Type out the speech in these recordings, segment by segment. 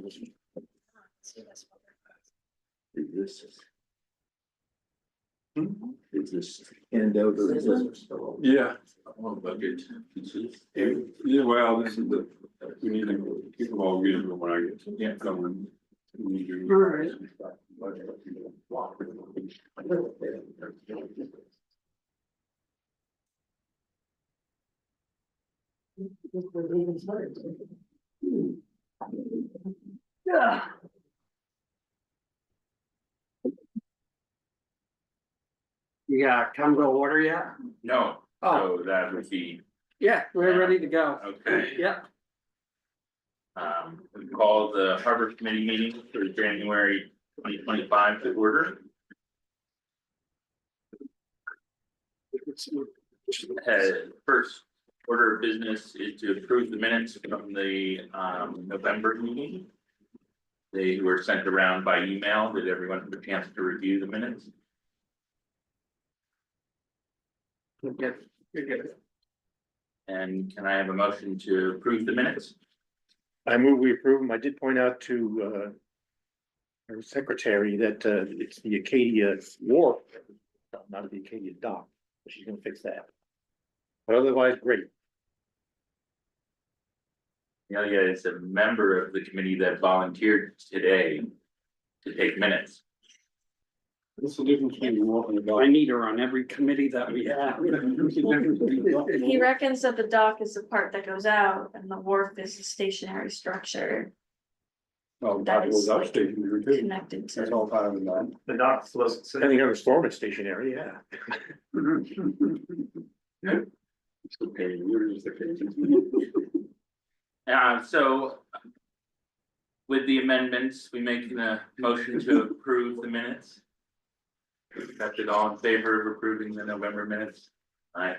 Is this handout or is this? Yeah, Budget. yeah, well, this is the, we need to keep them all good when I get. Yeah. Going. Yeah. You got come to order yet? No, Oh, so that would be, yeah, we're ready to go. okay. Yeah, We call the Harbor Committee meeting for January 2025 to order. First order of business is to approve the minutes from the November meeting. They were sent around by email. Did everyone have a chance to review the minutes? you're good, you're good. And can I have a motion to approve the minutes? I move we approve them. I did point out to our secretary that it's the Acadia Wharf, not the Acadia Dock. She's gonna fix that. But otherwise, great. Amelia is a member of the committee that volunteered today to take minutes. What's the difference between walking and I dog? need her on every committee that we have. He reckons that the dock is the part that goes out and the wharf is the stationary structure Oh, that that is goes like upstate here too. connected That's to. all part of that. The dock floats. Depending on the storm, it's stationary, yeah. It's okay, you're just okay. So with the amendments, we make a motion to approve the minutes. That's it, all in favor of approving the November minutes? Aye.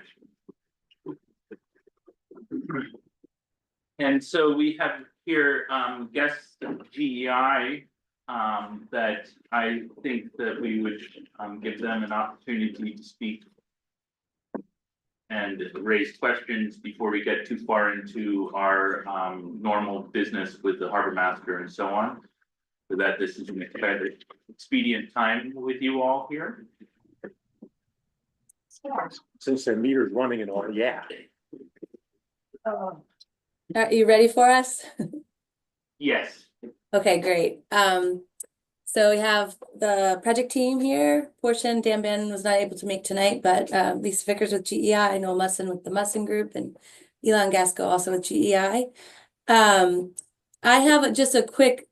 And so we have here guests of GEI that I think that we would give them an opportunity to speak and raise questions before we get too far into our normal business with the harbor master and so on. So that this is an expedient time with you all here. Since their meter's running and all, yeah. Are you ready for us? Yes. Okay, great. So we have the project team here. Portion, Dan Ben was not able to make tonight, but Lisa Vickers with GEI, Noel Musson with the Musson Group, and Elon Gasco also with GEI. I have just a quick,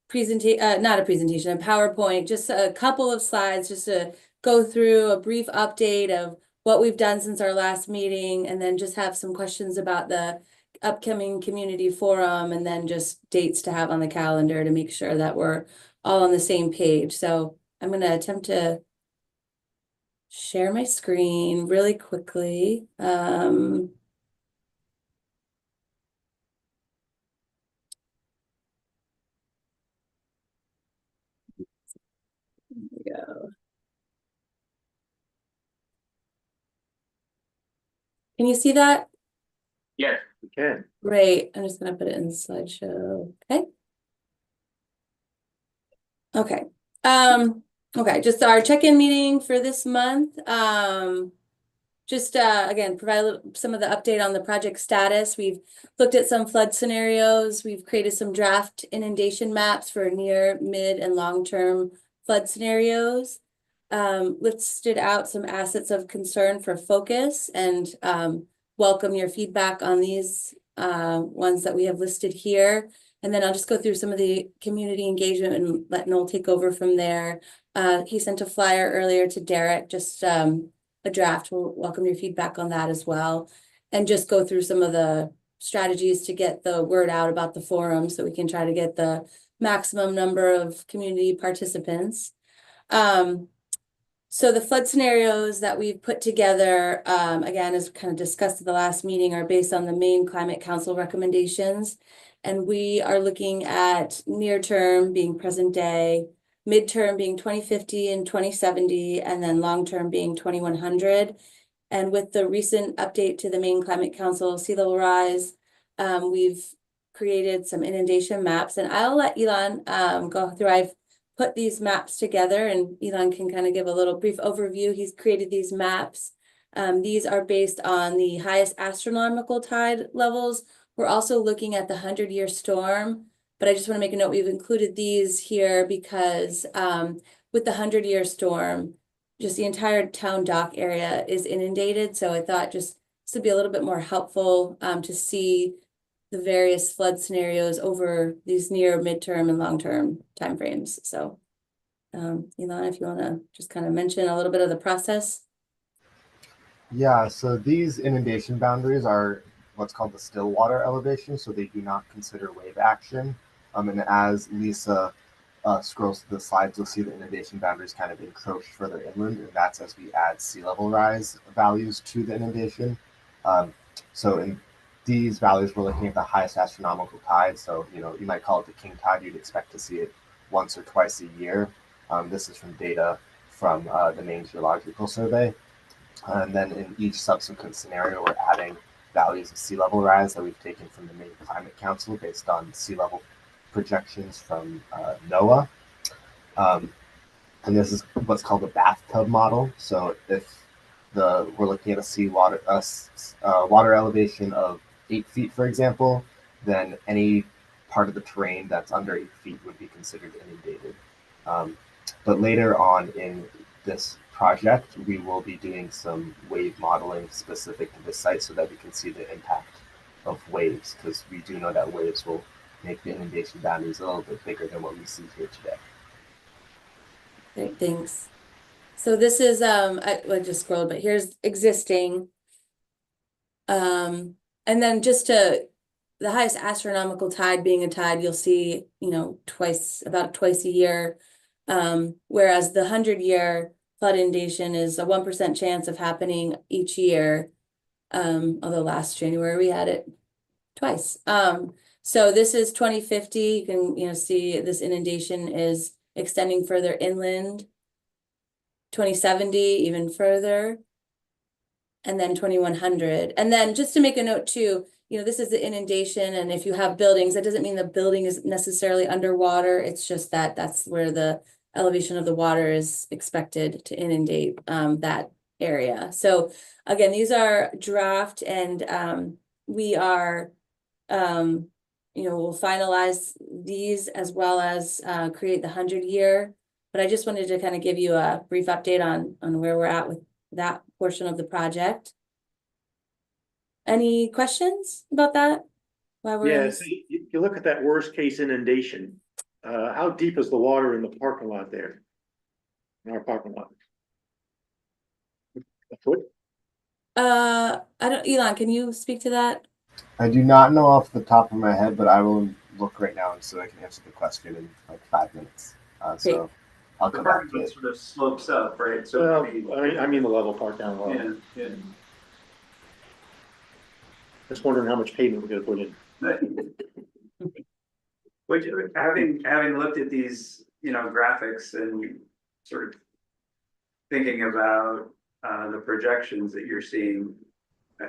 presentation, not a presentation, a PowerPoint, just a couple of slides, just to go through a brief update of what we've done since our last meeting, and then just have some questions about the upcoming community forum, and then just dates to have on the calendar to make sure that we're all on the same page. So I'm going to attempt to share my screen really quickly. There we go. Can you see that? Yes. We can. Great. I'm just going to put it in slideshow. Okay. Okay. Okay, just our check-in meeting for this month. Just again, provide some of the update on the project status. We've looked at some flood scenarios. We've created some draft inundation maps for near, mid, and long-term flood scenarios. Listed out some assets of concern for focus, and welcome your feedback on these ones that we have listed here. And then I'll just go through some of the community engagement and let Noel take over from there. He sent a flyer earlier to Derek, just a draft. We'll welcome your feedback on that as well. And just go through some of the strategies to get the word out about the forum so we can try to get the maximum number of community participants. So the flood scenarios that we've put together, again, as kind of discussed at the last meeting, are based on the Maine Climate Council recommendations. And we are looking at near term being present day, midterm being 2050 and 2070, and then long term being 2100. And with the recent update to the Maine Climate Council sea level rise, we've created some inundation maps, and I'll let Elon go through. I've put these maps together, and Elon can kind of give a little brief overview. He's created these maps. These are based on the highest astronomical tide levels. We're also looking at the 100-year storm, but I just want to make a note, we've included these here because with the 100-year storm, just the entire town dock area is inundated. So I thought just this would be a little bit more helpful to see the various flood scenarios over these near, midterm, and long-term timeframes. So Elon, if you want to just kind of mention a little bit of the process. Yeah, so these inundation boundaries are what's called the still water elevation, so they do not consider wave action. And as Lisa scrolls through the slides, you'll see the inundation boundaries kind of encroach further inland, and that's as we add sea level rise values to the inundation. So in these values, we're looking at the highest astronomical tide. So, you might call it the king tide. You'd expect to see it once or twice a year. This is from data from the Maine Geological Survey. And then in each subsequent scenario, we're adding values of sea level rise that we've taken from the Maine Climate Council based on sea level projections from NOAA. And this is what's called the bathtub model. So if we're looking at a water elevation of 8 feet, for example, then any part of the terrain that's under 8 feet would be considered inundated. But later on in this project, we will be doing some wave modeling specific to this site so that we can see the impact of waves, because we do know that waves will make the inundation boundaries a little bit bigger than what we see here today. Great, thanks. So this is I just scrolled, but here's existing. And then just to the highest astronomical tide being a tide, you'll see, about twice a year. Whereas the 100-year flood inundation is a 1% chance of happening each year. Although last January we had it twice. So this is 2050. You can, see this inundation is extending further inland. 2070, even further. And then 2100. And then just to make a note too, this is the inundation. And if you have buildings, that doesn't mean the building is necessarily underwater. It's just that that's where the elevation of the water is expected to inundate that area. So again, these are draft, and we are, we'll finalize these as well as create the 100-year. But I just wanted to kind of give you a brief update on where we're at with that portion of the project. Any questions about that? Yeah, so you look at that worst case inundation. How deep is the water in the parking lot there? In our parking lot? A foot? Elon, can you speak to that? I do not know off the top of my head, but I will look right now so I can answer the question in like 5 minutes. So I'll come back to it. Sort of slopes up, right? So Well, I mean the level part down low. yeah. Just wondering how much pavement we're gonna put in. Which, having looked at these, graphics and sort of thinking about the projections that you're seeing,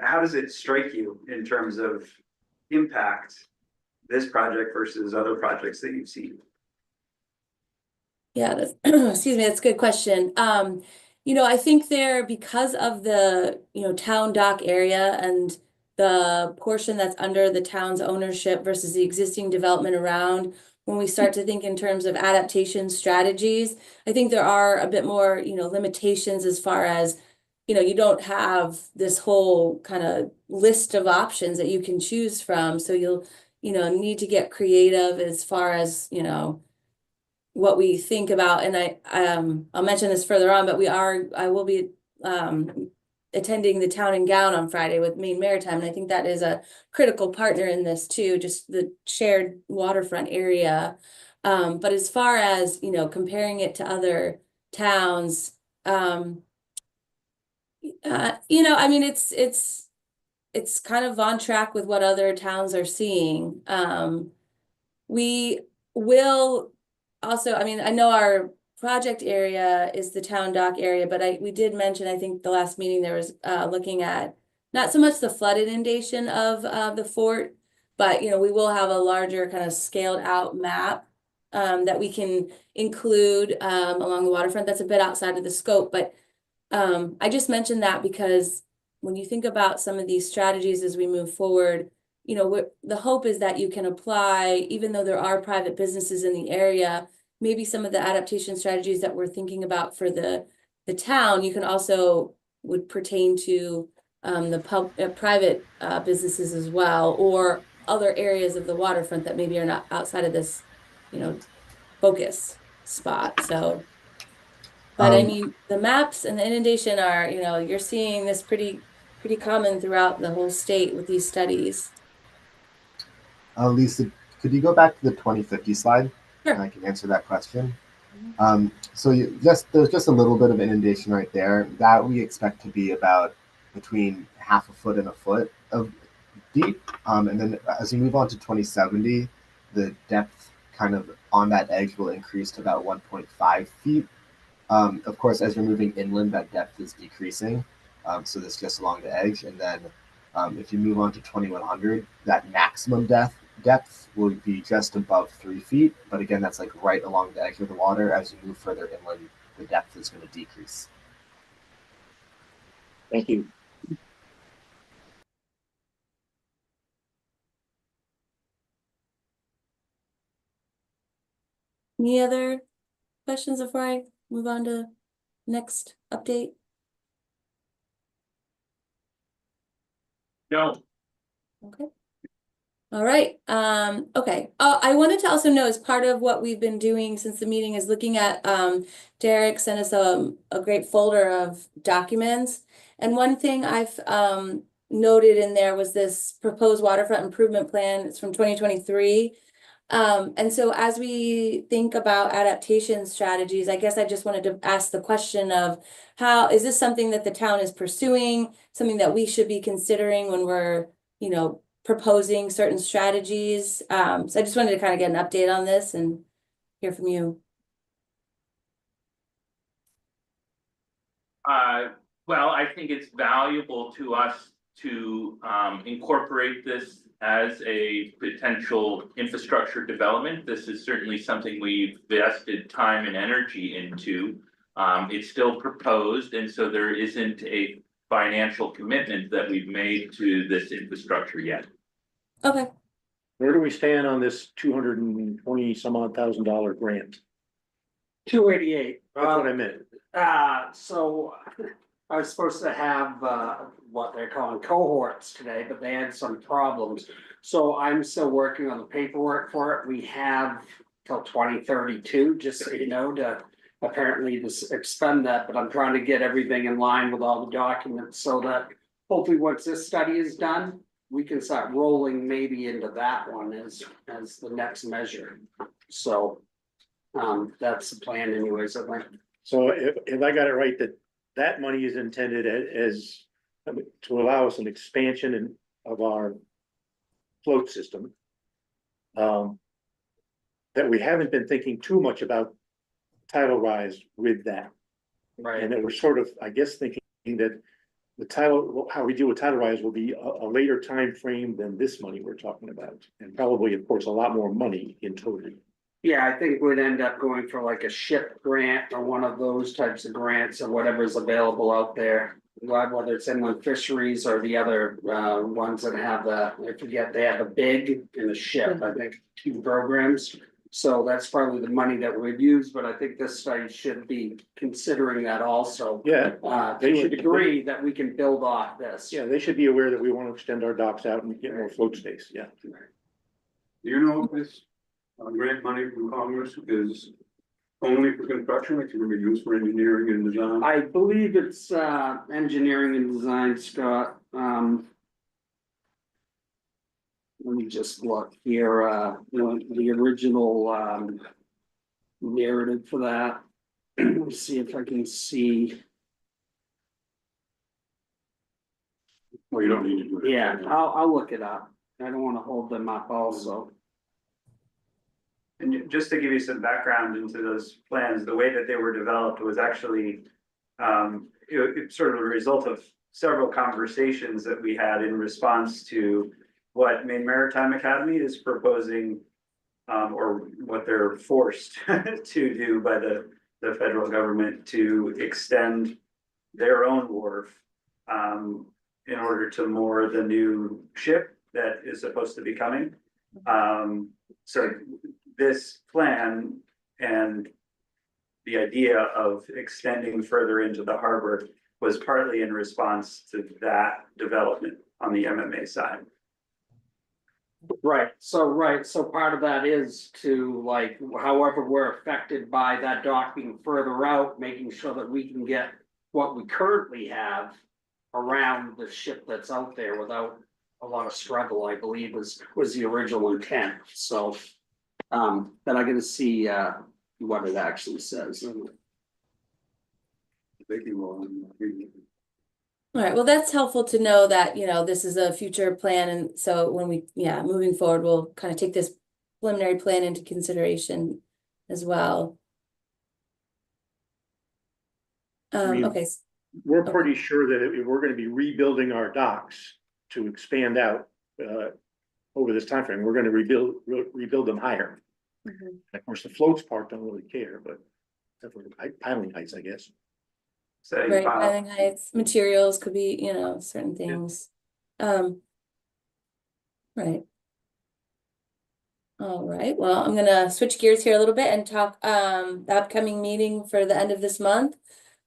how does it strike you in terms of impact, this project versus other projects that you've seen? Yeah, that's, excuse me, that's a good question. I think because of the, town dock area and the portion that's under the town's ownership versus the existing development around, when we start to think in terms of adaptation strategies, I think there are a bit more, limitations as far as, you don't have this whole kind of list of options that you can choose from. So you'll, need to get creative as far as, what we think about. And I'll mention this further on, but I will be attending the Town and Gown on Friday with Maine Maritime, and I think that is a critical partner in this too, just the shared waterfront area. But as far as, comparing it to other towns, I mean, it's kind of on track with what other towns are seeing. We will also, I know our project area is the town dock area, but we did mention, I think the last meeting there was looking at not so much the flood inundation of the fort, But, we will have a larger kind of scaled out map that we can include along the waterfront. That's a bit outside of the scope, but I just mentioned that because when you think about some of these strategies as we move forward, the hope is that you can apply, even though there are private businesses in the area, maybe some of the adaptation strategies that we're thinking about for the town, you can also would pertain to the private businesses as well, or other areas of the waterfront that maybe are not outside of this, focus spot. So, but I mean, the maps and the inundation are, you're seeing this pretty common throughout the whole state with these studies. Lisa, could you go back to the 2050 slide? Sure. And I can answer that question. So there's just a little bit of inundation right there that we expect to be about between half a foot and a foot of deep. And then as we move on to 2070, the depth kind of on that edge will increase to about 1.5 feet. Of course, as you're moving inland, that depth is decreasing. So this just along the edge. And then if you move on to 2100, that maximum depth will be just above 3 feet. But again, that's like right along the edge of the water. As you move further inland, the depth is going to decrease. Thank you. Any other questions before I move on to next update? No, Okay. All right. Okay. I wanted to also know, as part of what we've been doing since the meeting, is looking at Derek sent us a great folder of documents. And one thing I've noted in there was this proposed waterfront improvement plan. It's from 2023. And so as we think about adaptation strategies, I guess I just wanted to ask the question of how is this something that the town is pursuing, something that we should be considering when we're, proposing certain strategies. So I just wanted to kind of get an update on this and hear from you. well, I think it's valuable to us to incorporate this as a potential infrastructure development. This is certainly something we've invested time and energy into. It's still proposed, and so there isn't a financial commitment that we've made to this infrastructure yet. Okay. Where do we stand on this 220 some odd $1,000 grant? 288. That's what I meant. So I was supposed to have what they're calling cohorts today, but they had some problems. So I'm still working on the paperwork for it. We have till 2032, just so you know, to apparently expend that, but I'm trying to get everything in line with all the documents so that hopefully once this study is done, we can start rolling maybe into that one as the next measure. So that's the plan anyways, I think. So if I got it right, that money is intended as to allow us an expansion of our float system. That we haven't been thinking too much about tidal rise with that. Right. And that we're sort of, I guess, thinking that how we deal with tidal rise will be a later time frame than this money we're talking about. And probably, of course, a lot more money in total. Yeah, I think we'd end up going for like a SHIP grant or one of those types of grants or whatever's available out there. Whether it's inland fisheries or the other ones that have I forget, they have a BIG and a SHIP, I think, 2 programs. So that's probably the money that we'd use, but I think this study should be considering that also. Yeah. They should agree that we can build off this. Yeah, they should be aware that we want to extend our docks out and get more float space, yeah. Do you know if this grant money from Congress is only for construction, it can be used for engineering and design? I believe it's engineering and design, Scott. Let me just look here, the original narrative for that. Let's see if I can see. Well, you don't need to do it. Yeah, I'll look it up. I don't want to hold them up also. And just to give you some background into those plans, the way that they were developed was actually it's sort of a result of several conversations that we had in response to what Maine Maritime Academy is proposing. Or what they're forced to do by the federal government to extend their own wharf. In order to moor the new ship that is supposed to be coming. So this plan and the idea of extending further into the harbor was partly in response to that development on the MMA side. Right, so part of that is to like, however we're affected by that dock being further out, making sure that we can get what we currently have around the ship that's out there without a lot of struggle, I believe was the original intent, so. Then I'm gonna see what it actually says. All right, well, that's helpful to know that, you know, this is a future plan, and so when we, yeah, moving forward, we'll kind of take this preliminary plan into consideration as well. mean, Okay, We're Okay. pretty sure that if we're gonna be rebuilding our docks to expand out, over this time frame, we're gonna rebuild them higher. Mhm. Of course, the floats part don't really care, but definitely piling heights, I guess. Setting right, pile- piling heights, materials could be, you know, certain things. Right. All right, well, I'm gonna switch gears here a little bit and talk, the upcoming meeting for the end of this month.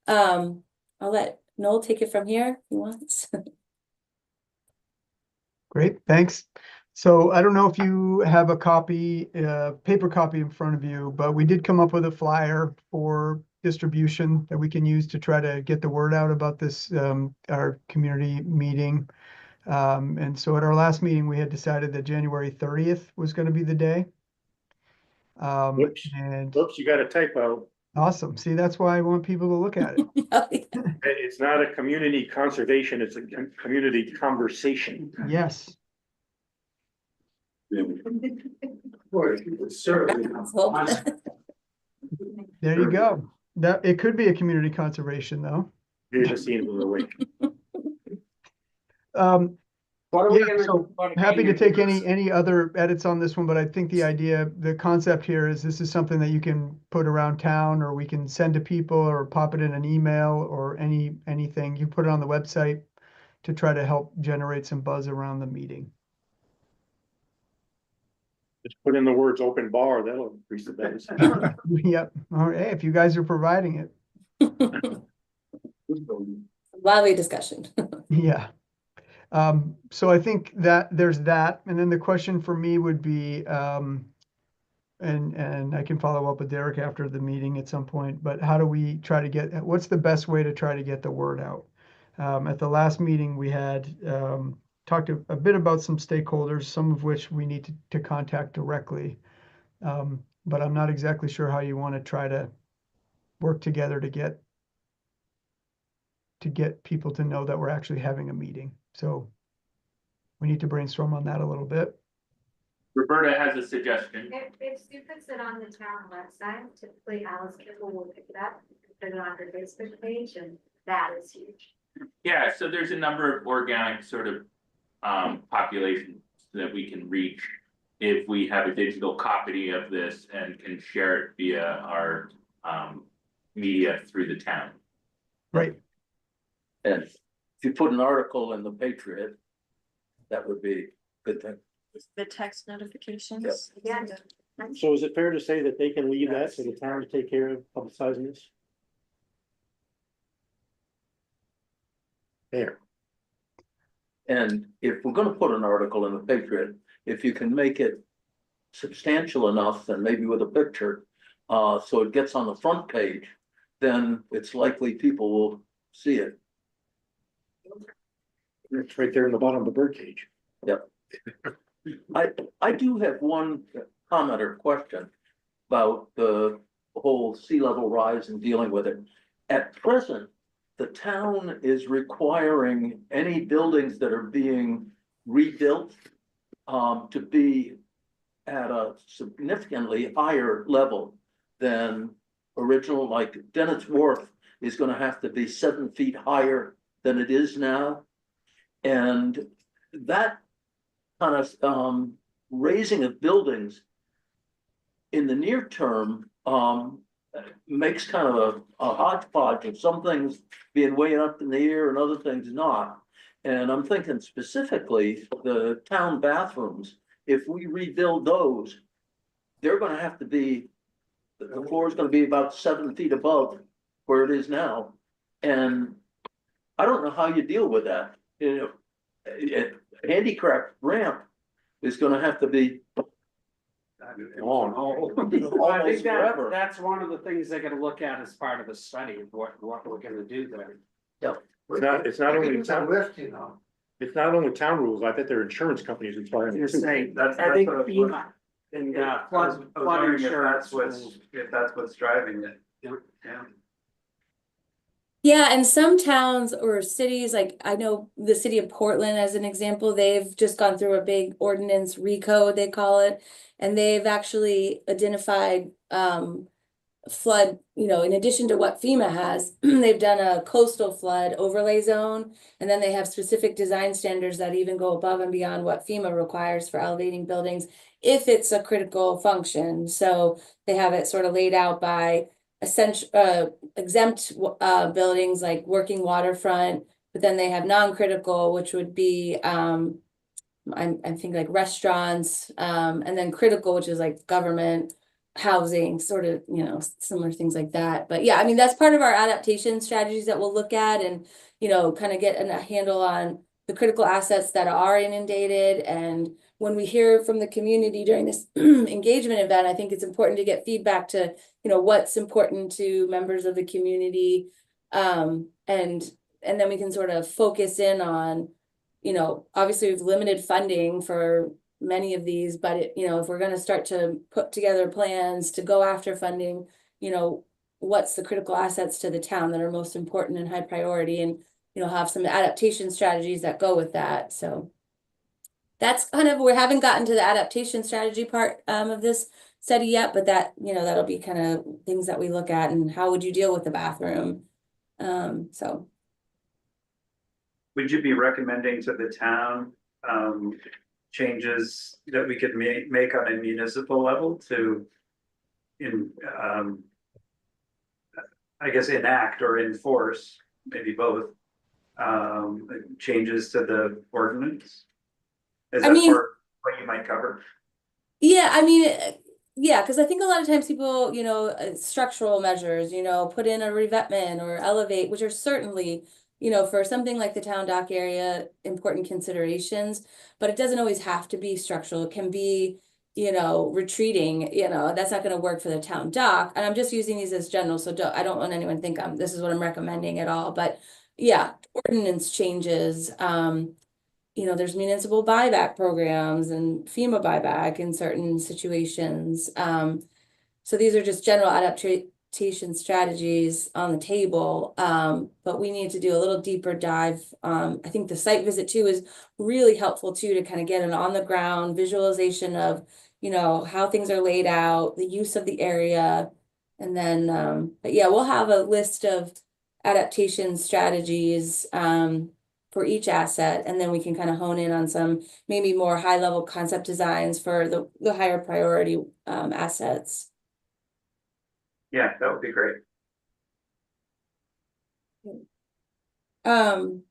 I'll let Noel take it from here if he wants. Great, thanks. So I don't know if you have a copy, paper copy in front of you, but we did come up with a flyer for distribution that we can use to try to get the word out about this, our community meeting. And so at our last meeting, we had decided that January 30th was going to be the day. Whoops. And Oops, you got a typo. awesome. See, that's why I want people to look at it. It's not a community conservation, it's a community conversation. Yes. There you go. That it could be a community conservation though. You're just seeing the awake. What are we Yeah, gonna? so what are happy we to gonna take do? any other edits on this one, but I think the idea, the concept here is this is something that you can put around town, or we can send to people, or pop it in an email, or anything. You put it on the website to try to help generate some buzz around the meeting. Just put in the words open bar, that'll increase the buzz. Yep. All right. Hey, if you guys are providing it. Lively discussion. Yeah. So I think that there's that, and then the question for me would be, and I can follow up with Derek after the meeting at some point, but how do we try to what's the best way to try to get the word out? At the last meeting, we had, talked a bit about some stakeholders, some of which we need to contact directly. But I'm not exactly sure how you want to try to work together to get people to know that we're actually having a meeting. So we need to brainstorm on that a little bit. Roberta has a suggestion. If Sue puts it on the town website, typically Alice Kimball will pick it up, put it on her Facebook page, and that is huge. Yeah, so there's a number of organic sort of populations that we can reach if we have a digital copy of this and can share it via our media through the town. Right. And if you put an article in the Patriot, that would be a good thing. The text notifications. Yeah. So is it fair to say that they can leave that to the town to take care of publicizing this? There. And if we're gonna put an article in the Patriot, if you can make it substantial enough and maybe with a picture, so it gets on the front page, then it's likely people will see it. It's right there in the bottom of the birdcage. Yep. I do have one comment or question about the whole sea level rise and dealing with it. At present, the town is requiring any buildings that are being rebuilt to be at a significantly higher level than original, like Dennett's Wharf is gonna have to be 7 feet higher than it is now. And that kind of raising of buildings in the near term makes kind of a hodgepodge of some things being way up in the air and other things not. And I'm thinking specifically the town bathrooms, if we rebuild those, they're gonna have to be, the floor is gonna be about 7 feet above where it is now. And I don't know how you deal with that. You know, a handicap ramp is gonna have to be On. Well, I think almost that, forever. that's one of the things they're gonna look at as part of the study, of what we're gonna do there. It's not only town, list, you know. it's not only town rules, I bet their insurance companies require. You're saying, That's I think what I was FEMA and I was flood wondering if insurance. that's what's driving it. Yeah. Yeah. Yeah, and some towns or cities, like I know the city of Portland as an example, they've just gone through a big ordinance recode, they call it. And they've actually identified flood, you know, in addition to what FEMA has, they've done a coastal flood overlay zone. And then they have specific design standards that even go above and beyond what FEMA requires for elevating buildings if it's a critical function. So they have it sort of laid out by essential exempt buildings like working waterfront, but then they have non-critical, which would be I'm thinking like restaurants, and then critical, which is like government, housing, sort of, you know, similar things like that. But yeah, I mean, that's part of our adaptation strategies that we'll look at and, you know, kind of get a handle on the critical assets that are inundated. And when we hear from the community during this engagement event, I think it's important to get feedback to, you know, what's important to members of the community. And then we can sort of focus in on, you know, obviously we've limited funding for many of these, but it, you know, if we're going to start to put together plans to go after funding, you know, what's the critical assets to the town that are most important and high priority, and, you know, have some adaptation strategies that go with that. So that's kind of, we haven't gotten to the adaptation strategy part of this study yet, but that, you know, that'll be kind of things that we look at, and how would you deal with the bathroom? So. Would you be recommending to the town, changes that we could make on a municipal level to I guess enact or enforce, maybe both, changes to the ordinance? Is I that mean, what you might cover? yeah, I mean, yeah, because I think a lot of times people, you know, structural measures, you know, put in a revetment or elevate, which are certainly, you know, for something like the town dock area, important considerations, but it doesn't always have to be structural. It can be, you know, retreating, you know, that's not going to work for the town dock. And I'm just using these as general, so I don't want anyone to think this is what I'm recommending at all. But yeah, ordinance changes, you know, there's municipal buyback programs and FEMA buyback in certain situations. So these are just general adaptation strategies on the table, but we need to do a little deeper dive. I think the site visit too is really helpful too, to kind of get an on the ground visualization of, you know, how things are laid out, the use of the area. And then, but yeah, we'll have a list of adaptation strategies for each asset, and then we can kind of hone in on some maybe more high level concept designs for the higher priority assets. Yeah, that would be great. Okay,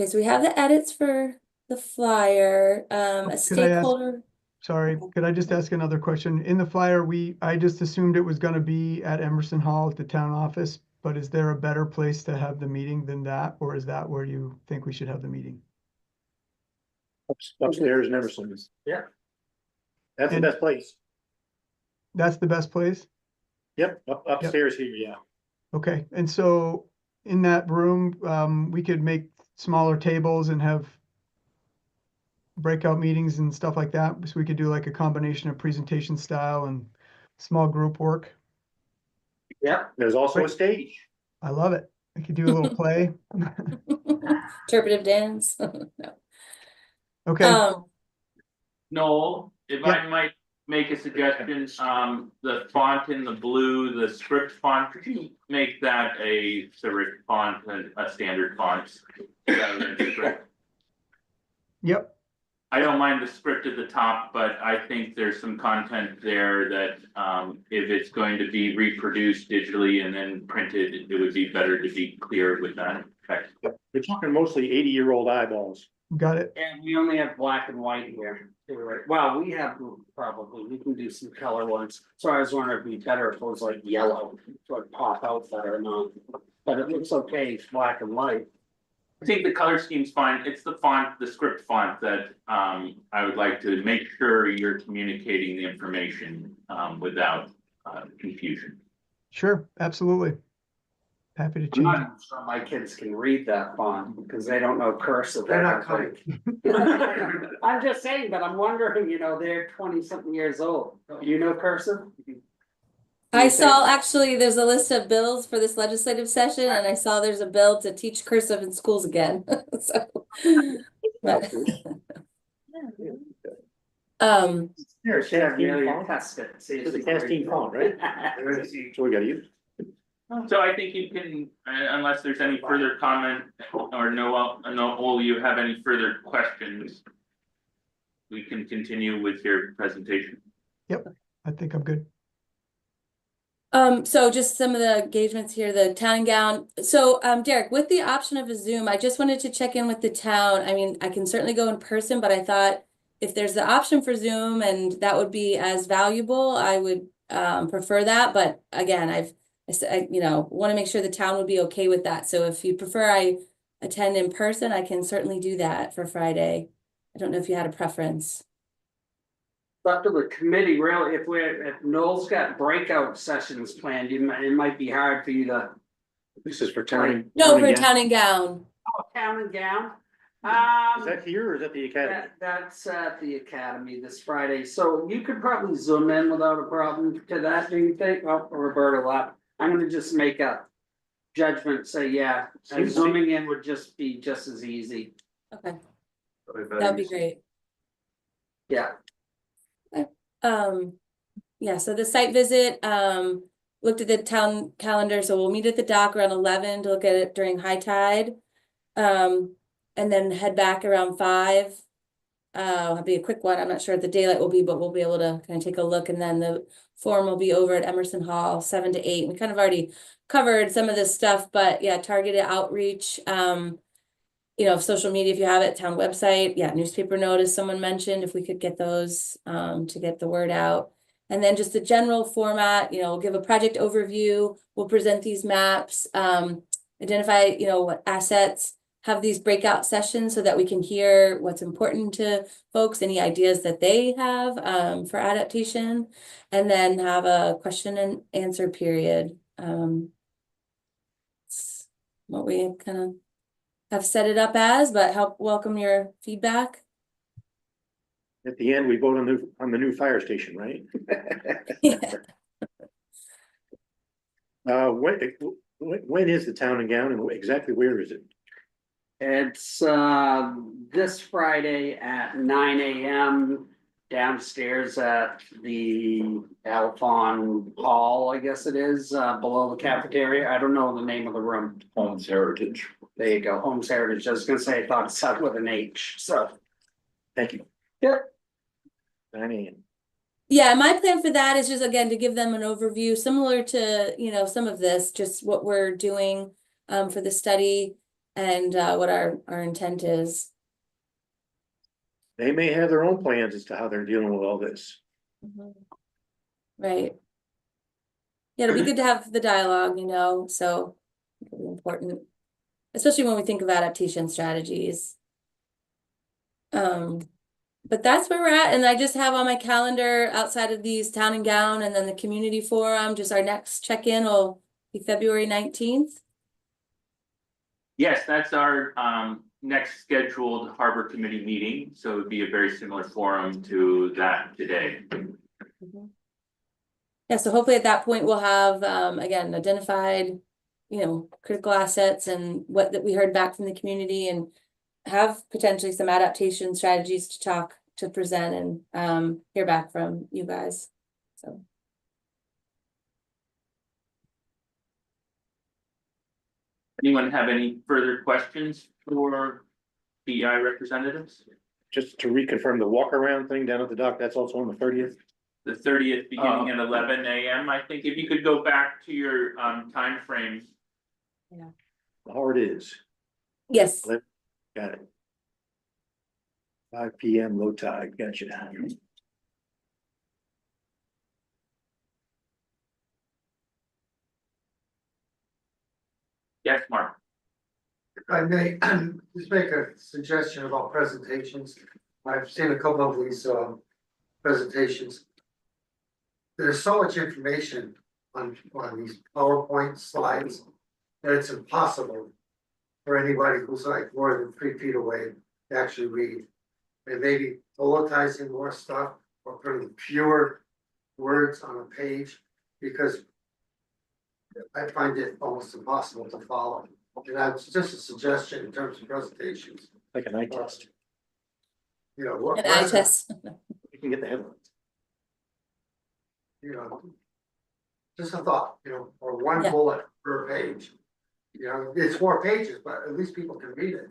so we have the edits for the flyer, a Could I ask- stakeholder. Sorry, could I just ask another question? In the flyer, I just assumed it was gonna be at Emerson Hall at the town office, but is there a better place to have the meeting than that? Or is that where you think we should have the meeting? Upstairs in Emerson's. Yeah. That's the And- best place. That's the best place? Yep, upstairs here, yeah. Okay, and so in that room, we could make smaller tables and have breakout meetings and stuff like that. So we could do like a combination of presentation style and small group work. Yeah. There's also a stage. I love it. I could do a little play. Interpretive dance. No. Okay, Noel, if Yeah. I might make a suggestion, the font in the blue, the script font, could you make that a Cyric font and a standard font? Rather than script? Yep, I don't mind the script at the top, but I think there's some content there that, if it's going to be reproduced digitally and then printed, it would be better to be clear with that text. We're talking mostly 80-year-old eyeballs. got it. And we only have black and white here. Well, we have we can do some color ones. So I was wondering if it'd be better if it was like yellow, so it pop out better or not. But it looks okay, it's black and white. I think the color scheme's fine. It's the font, the script font that, I would like to make sure you're communicating the information, without, confusion. Sure, absolutely. Happy to I'm change it. not sure my kids can read that font because they don't know cursive. They're not I don't think. I'm just saying, but I'm wondering, they're 20-something years old. You know cursive? I saw actually, there's a list of bills for this legislative session, and I saw there's a bill to teach cursive in schools again, so. But, Here, Should have Castine really font. test it. See if It's a you can Castine read font, it. So we gotta use. So I think you can, unless there's any further comment or no, all you have any further questions. We can continue with your presentation. I think I'm good. so just some of the engagements here, the town and gown. So, Derek, with the option of a Zoom, I just wanted to check in with the town. I mean, I can certainly go in person, but I thought if there's the option for Zoom and that would be as valuable, I would prefer that. But again, I want to make sure the town would be okay with that. So if you prefer I attend in person, I can certainly do that for Friday. I don't know if you had a preference. Up to the committee, really, if Noel's got breakout sessions planned, it might be hard for you to. This is for town. No, for town and gown. Oh, town and gown. Is that here or is that the academy? That's at the academy this Friday, so you could probably zoom in without a problem to that, do you think? Oh, Roberta left. I'm gonna just make a judgment, say, yeah, and zooming in would just be just as easy. Okay, that'd be great. Yeah. Yeah, so the site visit, looked at the town calendar, so we'll meet at the dock around 11 to look at it during high tide. And then head back around 5. It'll be a quick one. I'm not sure what the daylight will be, but we'll be able to kind of take a look, and then the forum will be over at Emerson Hall, 7 to 8. We kind of already covered some of this stuff, but yeah, targeted outreach, social media, if you have it, town website, yeah, newspaper notice, someone mentioned, if we could get those, to get the word out. And then just the general format, we'll give a project overview, we'll present these maps, identify, what assets, have these breakout sessions so that we can hear what's important to folks, any ideas that they have, for adaptation, and then have a question and answer period. It's what we kind of have set it up as, but help welcome your feedback. At the end, we vote on the new fire station, right? Yeah. When is the town and gown and exactly where is it? It's this Friday at 9 AM downstairs at the Alphon Hall, I guess it is, below the cafeteria. I don't know the name of the room. Homes Heritage. There you go, Homes Heritage. I was gonna say, I thought it started with an H, so. Thank you. Yep. 9 AM. Yeah, my plan for that is just, again, to give them an overview, similar to, some of this, just what we're doing for the study and what our intent is. They may have their own plans as to how they're dealing with all this. Right. Yeah, it'll be good to have the dialogue, so it'll be important, especially when we think of adaptation strategies. But that's where we're at, and I just have on my calendar, outside of these town and gown and then the community forum, just our next check-in will be February 19th. Yes, that's our next scheduled harbor committee meeting, so it would be a very similar forum to that today. Yeah, so hopefully at that point we'll have, again, identified, critical assets and what that we heard back from the community, and have potentially some adaptation strategies to present and hear back from you guys. So. Anyone have any further questions for BI representatives? just to reconfirm the walk around thing down at the dock, that's also on the 30th. The 30th, beginning at 11 AM, I think, if you could go back to your timeframes. How it is. Yes, Got it. 5 PM low tide, gotcha. Yes, Mark. If I may just make a suggestion about presentations. I've seen a couple of these presentations. There's so much information on these PowerPoint slides that it's impossible for anybody who's like more than 3 feet away to actually read. And maybe bulletizing more stuff or putting fewer words on a page, because I find it almost impossible to follow. And that's just a suggestion in terms of presentations. Like an eye test. You know, what, an eye test. You can get the headlines. you know. Just a thought, you know, or one Yeah. bullet per page. You know, it's 4 pages, but at least people can read it.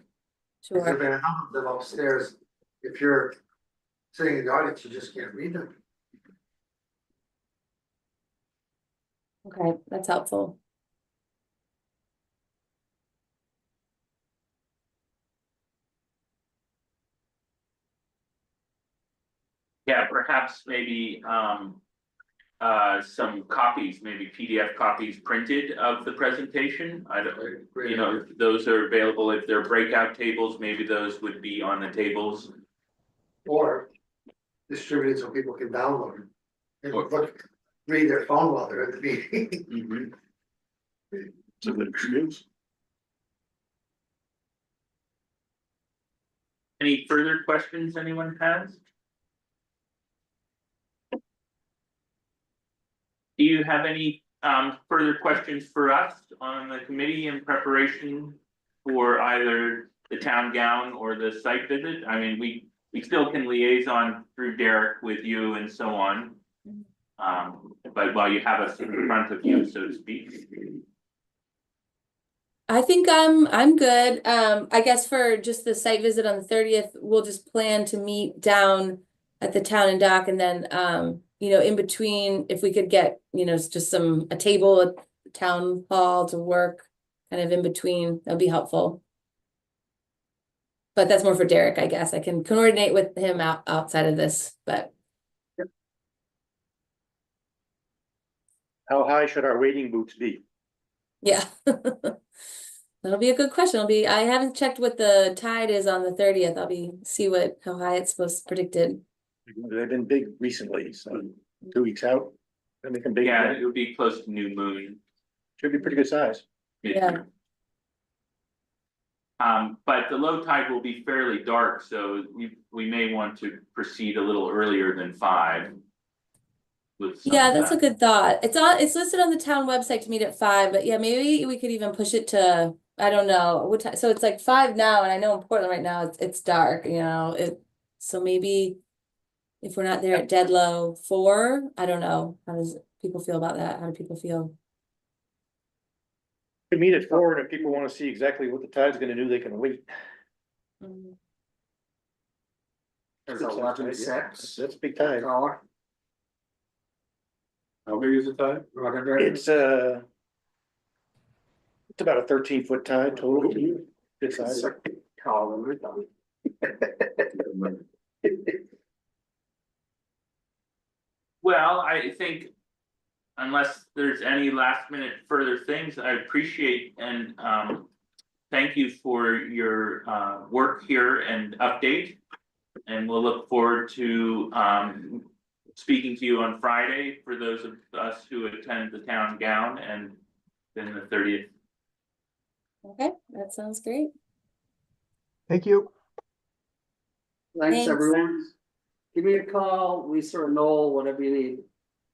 There's Sure. been a number of them upstairs. If you're sitting in the audience, you just can't read them. Okay, that's helpful. Yeah, perhaps maybe some copies, maybe PDF copies printed of the presentation. I don't, you know, those are available. If they're breakout tables, maybe those would be on the tables. Or distributed so people can download them. And Or- look, read their phone while they're at the meeting. Mhm. So good excuse. Any further questions anyone has? Do you have any further questions for us on the committee in preparation for either the town gown or the site visit? I mean, we still can liaison through Derek with you and so on. But while you have us in front of you, so to speak. I think I'm good. I guess for just the site visit on the 30th, we'll just plan to meet down at the town and dock, and then you know, in between, if we could get, you know, just a table at the town hall to work kind of in between, that'd be helpful. But that's more for Derek, I guess. I can coordinate with him outside of this, but How high should our wading boots be? yeah. That'll be a good question. I haven't checked what the tide is on the 30th. See how high it's predicted. They've been big recently, so 2 weeks out. They're making big. Yeah, it would be close to new moon. Should be pretty good size. Yeah. But the low tide will be fairly dark, so we may want to proceed a little earlier than 5. With some Yeah, of that's a that. good thought. It's listed on the town website to meet at 5, but yeah, maybe we could even push it to, I don't know, what time. So it's like 5 now, and I know in Portland right now it's dark, you know, so maybe if we're not there at dead low 4, I don't know. How does people feel about that? How do people feel? We meet at 4, and if people want to see exactly what the tide's gonna do, they can wait. There's 11.6. That's big tide. Caller. How big is the tide? It's about a 13-foot tide total. Good size. Caller, we're done. Well, I think unless there's any last minute further things, I appreciate and thank you for your work here and update. And we'll look forward to speaking to you on Friday for those of us who attend the town gown, and then the 30th. Okay, that sounds great. Thank you. Thanks, Thanks. everyone. Give me a call, Lisa or Noel, whatever you need.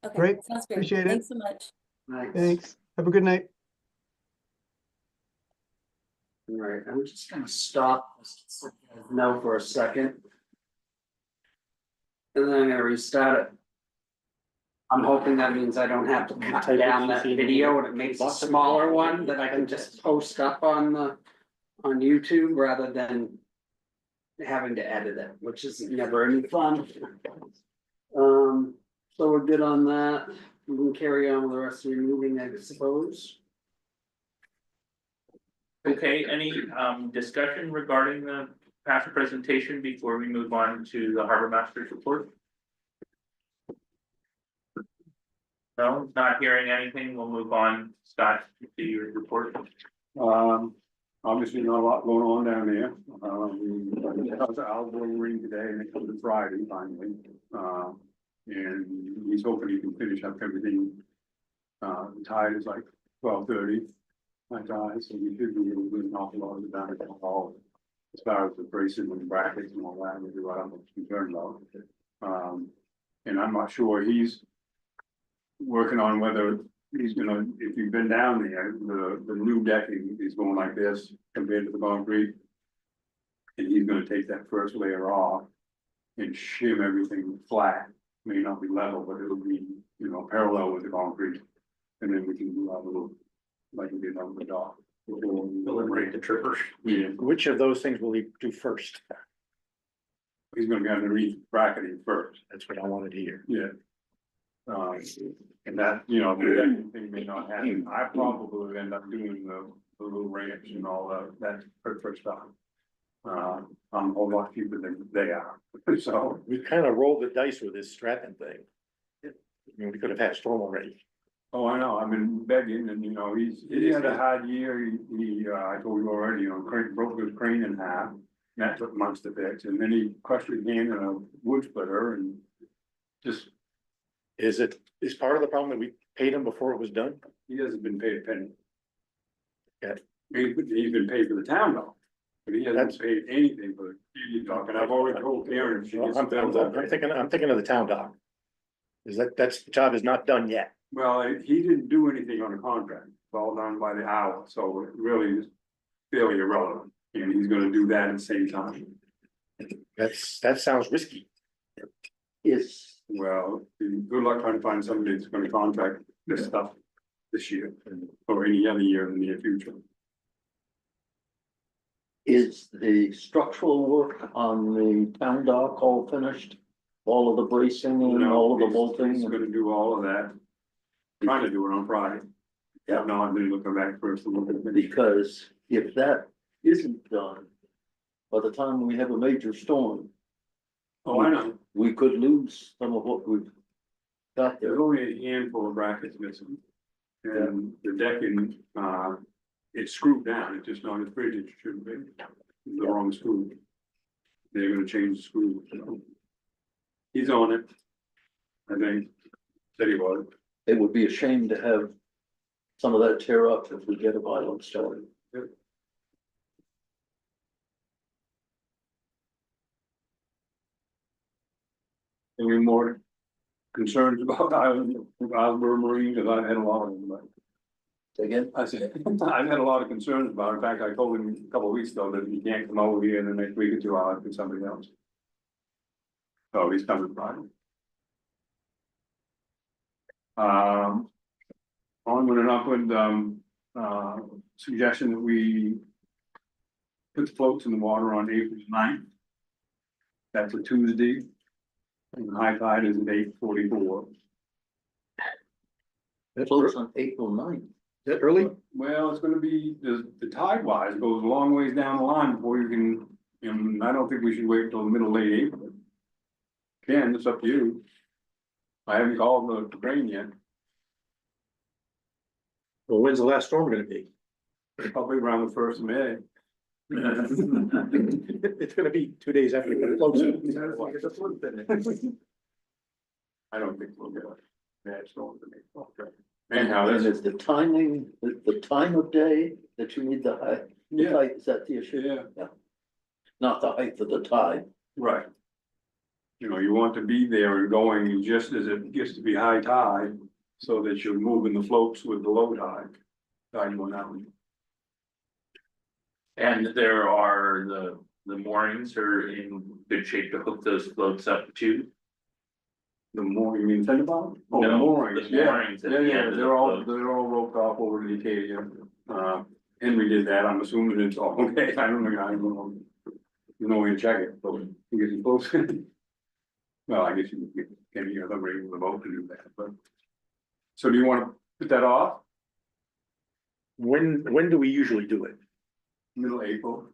Okay, Great, sounds great. appreciate it. Thanks so much. Thanks. Have a good night. All right, I'm just gonna stop this now for a second. And then I'm gonna restart it. I'm hoping that means I don't have to cut down that video and it makes a smaller one that I can just post up on YouTube rather than having to edit it, which is never any fun. So we're good on that. We can carry on with the rest of your meeting, I suppose. Okay, any discussion regarding the past presentation before we move on to the harbor master's report? No, not hearing anything, we'll move on. Scott, to your report. Obviously not a lot going on down there. How's Al's ring today and it comes to Friday finally. And he's hoping he can finish up everything. The tide is like 12:30. My tide, so we should be able to do an awful lot of the damage on all. As far as the bracing and brackets and all that, which is what I'm concerned about. And I'm not sure he's working on whether he's gonna, if you've been down there, the new decking is going like this compared to the concrete. And he's gonna take that first layer off and shim everything flat, may not be level, but it'll be, you know, parallel with the concrete. And then we can do our little, like we did on the dock. Eliminate the trippers. Yeah, Which of those things will he do first? he's gonna be underneath bracketing first, That's what I wanted to hear. yeah. And that, you know, the thing may not happen, I probably would end up doing the little ramps and all that first time. I'm a whole lot cheaper than they are, so. We kind of rolled the dice with this strapping thing. I mean, we could have had storm already. Oh, I know, I've been begging and, you know, he had a hard year, I told you already, you know, broke his crane in half. That took months to fix, and then he crushed his hand in a wood splitter and just, Is part of the problem that we paid him before it was done? he hasn't been paid a penny. Yeah. He's been paid for the town though, but he That's- hasn't paid anything for the TV dock, and I've already told Karen. she gets I'm thinking of the town dock. Is that's job is not done yet. Well, he didn't do anything on the contract, it's all done by the hour, so it really is fairly irrelevant, and he's gonna do that at the same time. That sounds risky. Is, Well, good luck trying to find somebody that's gonna contract this stuff this year, or any other year in the near future. is the structural work on the town dock all finished? All of the bracing and No, all of the he's bolting? gonna do all of that. Trying to do it on Friday. Yeah. No, I'm gonna look back first. and look at it. Because if that isn't done, by the time we have a major storm, Oh, I know, we could lose some of what we've got there's there. only a handful of brackets missing. And the decking, it's screwed down, it's just not as big as it should be. The wrong screw. They're gonna change the screw, so. He's on it. I think, said he was. It would be a shame to have some of that tear up if we get a violent storm. Any more concerns about Isleworth Marine, because I've had a lot of them, but. Again, I said, I've had a lot of concerns about it. In fact, I told him a couple of weeks ago that he can't come over here in the next week or two, I'll have to get somebody else. So he's coming by. Onward and upward, suggestion that we put the floats in the water on April 9th. That's a Tuesday. And the high tide is at 8:44. close on April 9th. Is that early? Well, it's gonna be, the tide wise goes a long ways down the line before you can, and I don't think we should wait till the middle late April. Ken, it's up to you. I haven't called the rain yet, Well, when's the last storm gonna be? probably around the 1st of May. It's gonna be 2 days after it floats. I don't think we'll get a bad storm to make. Okay. Anyhow, And that's, is the timing, the time of day that you need the height, the yeah, height, is that the issue? yeah, Not the height of the tide. right. You know, you want to be there and going just as it gets to be high tide, so that you're moving the floats with the low tide. Tide going out. And there are the moorings are in good shape to hook those floats up to. The more, you mean, think about? Oh, the No, moorings, the yeah, moorings at yeah, the yeah, end of the they're all, float. they're all roped off over to the Acadia. Henry did that, I'm assuming it's all okay, I don't know. there's no way to check it, but you get it close. Well, I guess you can, you know, somebody with a vote to do that, but. So do you wanna put that off, When do we usually do it? middle of April?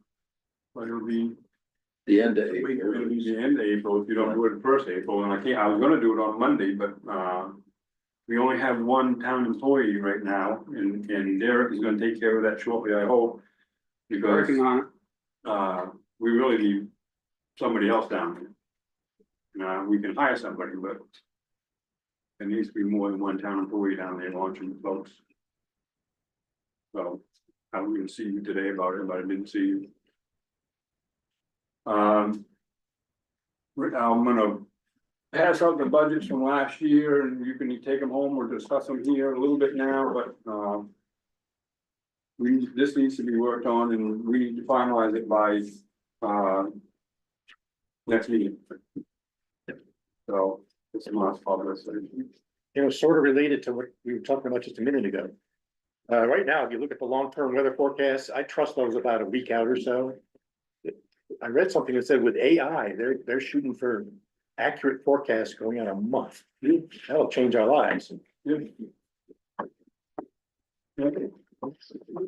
But it'll be, The end of it'll be April. the end of April if you don't do it first April, and I was gonna do it on Monday, but, we only have one town employee right now, and Derek is gonna take care of that shortly, I hope. Because, Working on it. we really need somebody else down here. We can hire somebody, but there needs to be more than one town employee down there launching the boats. So, I was gonna see you today about it, but I didn't see you. I'm gonna pass out the budgets from last year, and you can take them home or discuss them here a little bit now, but, this needs to be worked on, and we need to finalize it by, next meeting. So, it's a month's progress. You know, sort of related to what we were talking about just a minute ago. Right now, if you look at the long-term weather forecasts, I trust those about a week out or so. I read something that said with AI, they're shooting for accurate forecasts going on a month. That'll change our lives.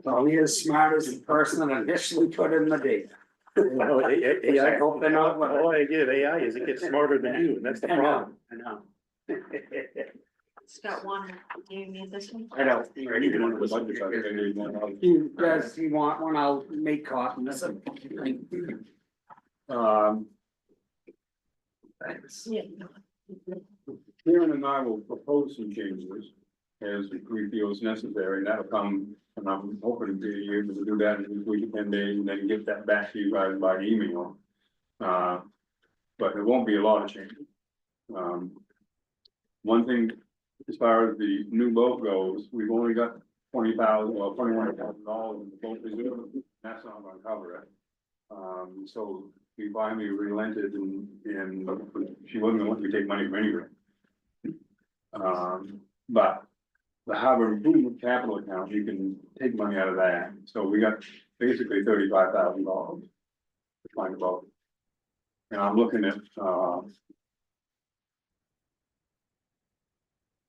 Only as smart as the person that initially put in the data. You know, I hope they're not. all I give AI is it gets smarter than you, and that's the problem. I know. It's got one, do you need this one? I don't. I need one of the budgets, I think I need one. Does he want one? I'll make copies. Yeah. Karen and I will propose some changes as we feel is necessary, and that'll come, and I'm hoping to be able to do that in a week, 10 days, and then get that back to you guys by email. But there won't be a lot of changes. One thing, as far as the new boat goes, we've only got $20,000, well, $21,000 in the boat reserve, that's not gonna cover it. So we finally relented and she wasn't gonna let me take money from anywhere. But the harbor improvement capital account, you can take money out of that, so we got basically $35,000 to find a boat. And I'm looking at,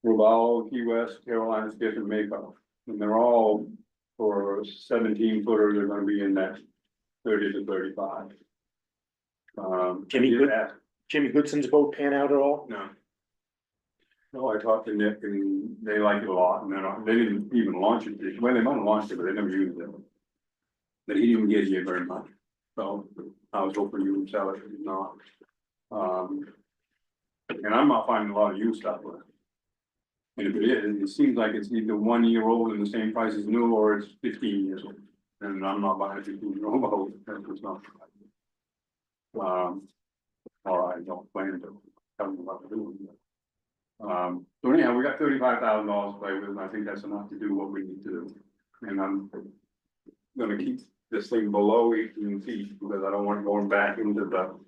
Raval, Key West, Carolina, Skiff, and Mayflower, and they're all for 17 footer, they're gonna be in that 30 to 35. Jimmy Goodson's boat pan out at all? No. No, I talked to Nick and they like it a lot, and they didn't even launch it, well, they might have launched it, but they never used it. But he didn't get here very much, so I was hoping you would sell it, if not. And I'm not finding a lot of used stuff with it. And if it is, it seems like it's either 1 year old and the same price as new, or it's 15 years old, and I'm not buying a 15-year-old boat, that's not. Or I don't plan to tell them what to do. So anyhow, we got $35,000 to play with, and I think that's enough to do what we need to do. And I'm gonna keep this thing below 18 feet, because I don't want it going back into the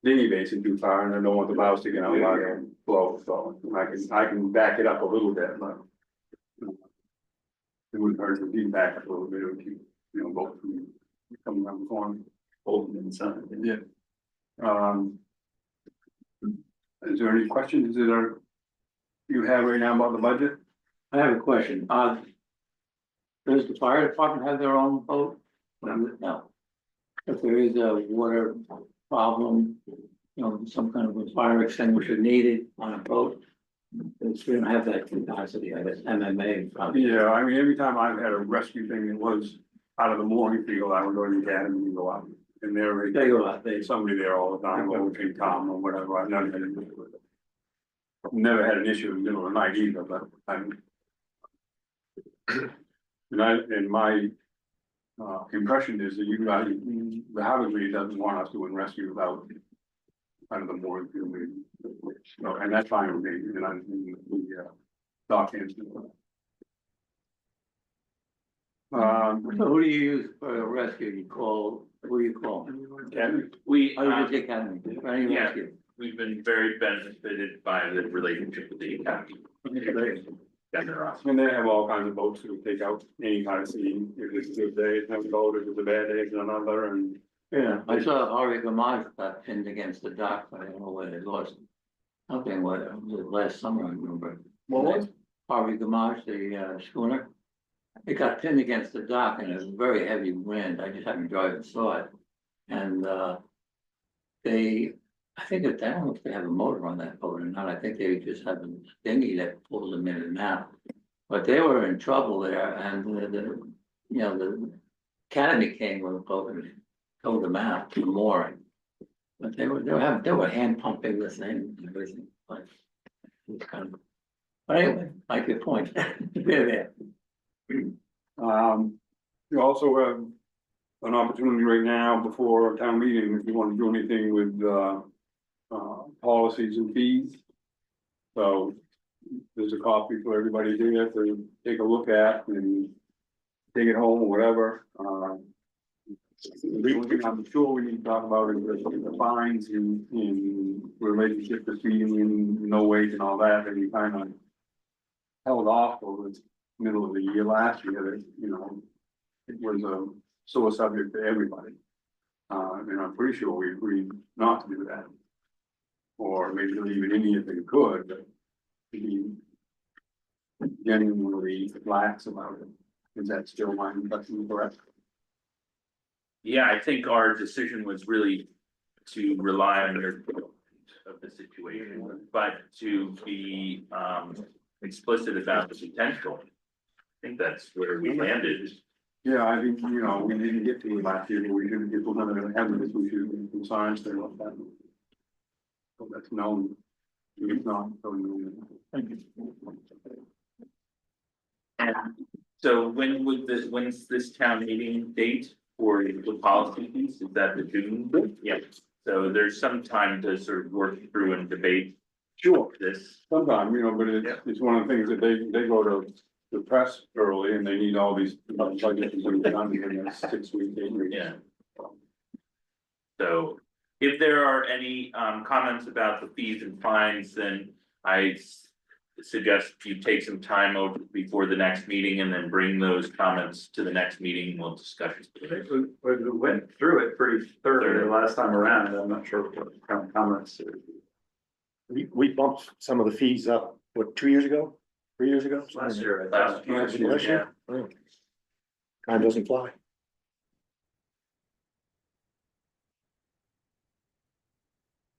dinghy basin too far, and I don't want the bow sticking out wide and flow, so I can back it up a little bit, but. It wouldn't hurt to be back up a little bit, or keep, you know, both from coming around the corner, holding inside, yeah. Is there any questions that you have right now about the budget? I have a question, does the fire department have their own boat? No. If there is a water problem, you know, some kind of a fire extinguisher needed on a boat, since we don't have that capacity, I guess, MMA probably. Yeah, I mean, every time I've had a rescue thing, it was out of the mooring field, I would go to the academy and go out. And there, They go out, there's somebody there all the time, or between Tom or whatever, I've never had an issue with it. Never had an issue in the middle of the night either, but I'm. And my impression is that you guys, the Harbor Committee doesn't want us doing rescue without kind of the mooring field. So, and that's fine with me, and I'm, the dock hands. So who do you use for a rescue? You call, who do you call? Academy. We, Oh, you just academy, for any yeah. rescue. We've been very benefited by the relationship with the academy. Yeah, they're awesome. And they have all kinds of boats to take out any kind of sea, if it's a good day, it's no boat, if it's a bad day, it's another, and Yeah, I saw Harvey Gamage got pinned against the dock, I don't know where they lost. Something, what, it was last summer, I remember. What was? Harvey Gamage, the schooner. It got pinned against the dock and it was a very heavy wind, I just happened to drive and saw it. And they, I think that, I don't know if they have a motor on that boat or not, I think they just have a dinghy that pulls them in and out. But they were in trouble there and the academy came with a boat and towed them out to the mooring. But they were hand pumping the thing and everything, but it was kind of. But anyway, like your point, there. You also have an opportunity right now before a town meeting, if you want to do anything with, policies and fees. So there's a copy for everybody here to take a look at and take it home or whatever. I'm sure we need to talk about is the fines in relationship to feeding in no wage and all that, and we kind of held off over the middle of the year last year, that, it was a sore subject to everybody. And I'm pretty sure we agreed not to do that. Or maybe leave it in if they could, but to be genuinely lax about it. Is that still my impression, correct? Yeah, I think our decision was really to rely on your of the situation, but to be explicit about the potential. I think that's where we landed. Yeah, I think, we didn't get to it last year, but we should, if we're gonna have this, we should, some signs there like that. So that's known. It's not, so known. And so when's this town meeting date for the policy piece? Is that the June? Yeah, so there's some time to sort of work through and debate. Sure. This. Sometimes, but it's one of the things that they go to the press early and they need all these budgets to be done in the 6 weeks, 8 weeks. Yeah. So if there are any comments about the fees and fines, then I suggest you take some time over before the next meeting and then bring those comments to the next meeting. We'll discuss it. We went through it pretty thoroughly the last time around, I'm not sure what kind of comments. We bumped some of the fees up, what, 2 years ago, 3 years ago? Last year, I thought. Last year? Oh. Time doesn't fly.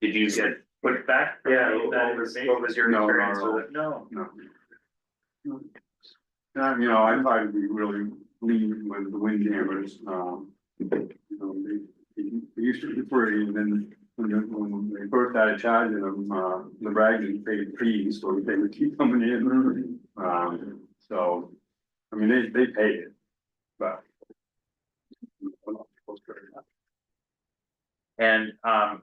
Did you get pushback? Yeah, what was your No, experience no, with it? No. No. I try to be really lean with the windjammers, they used to be free, and then when they first started charging them, the Bragdon paid fees, so they would keep coming in. So, I mean, they paid it, but. And I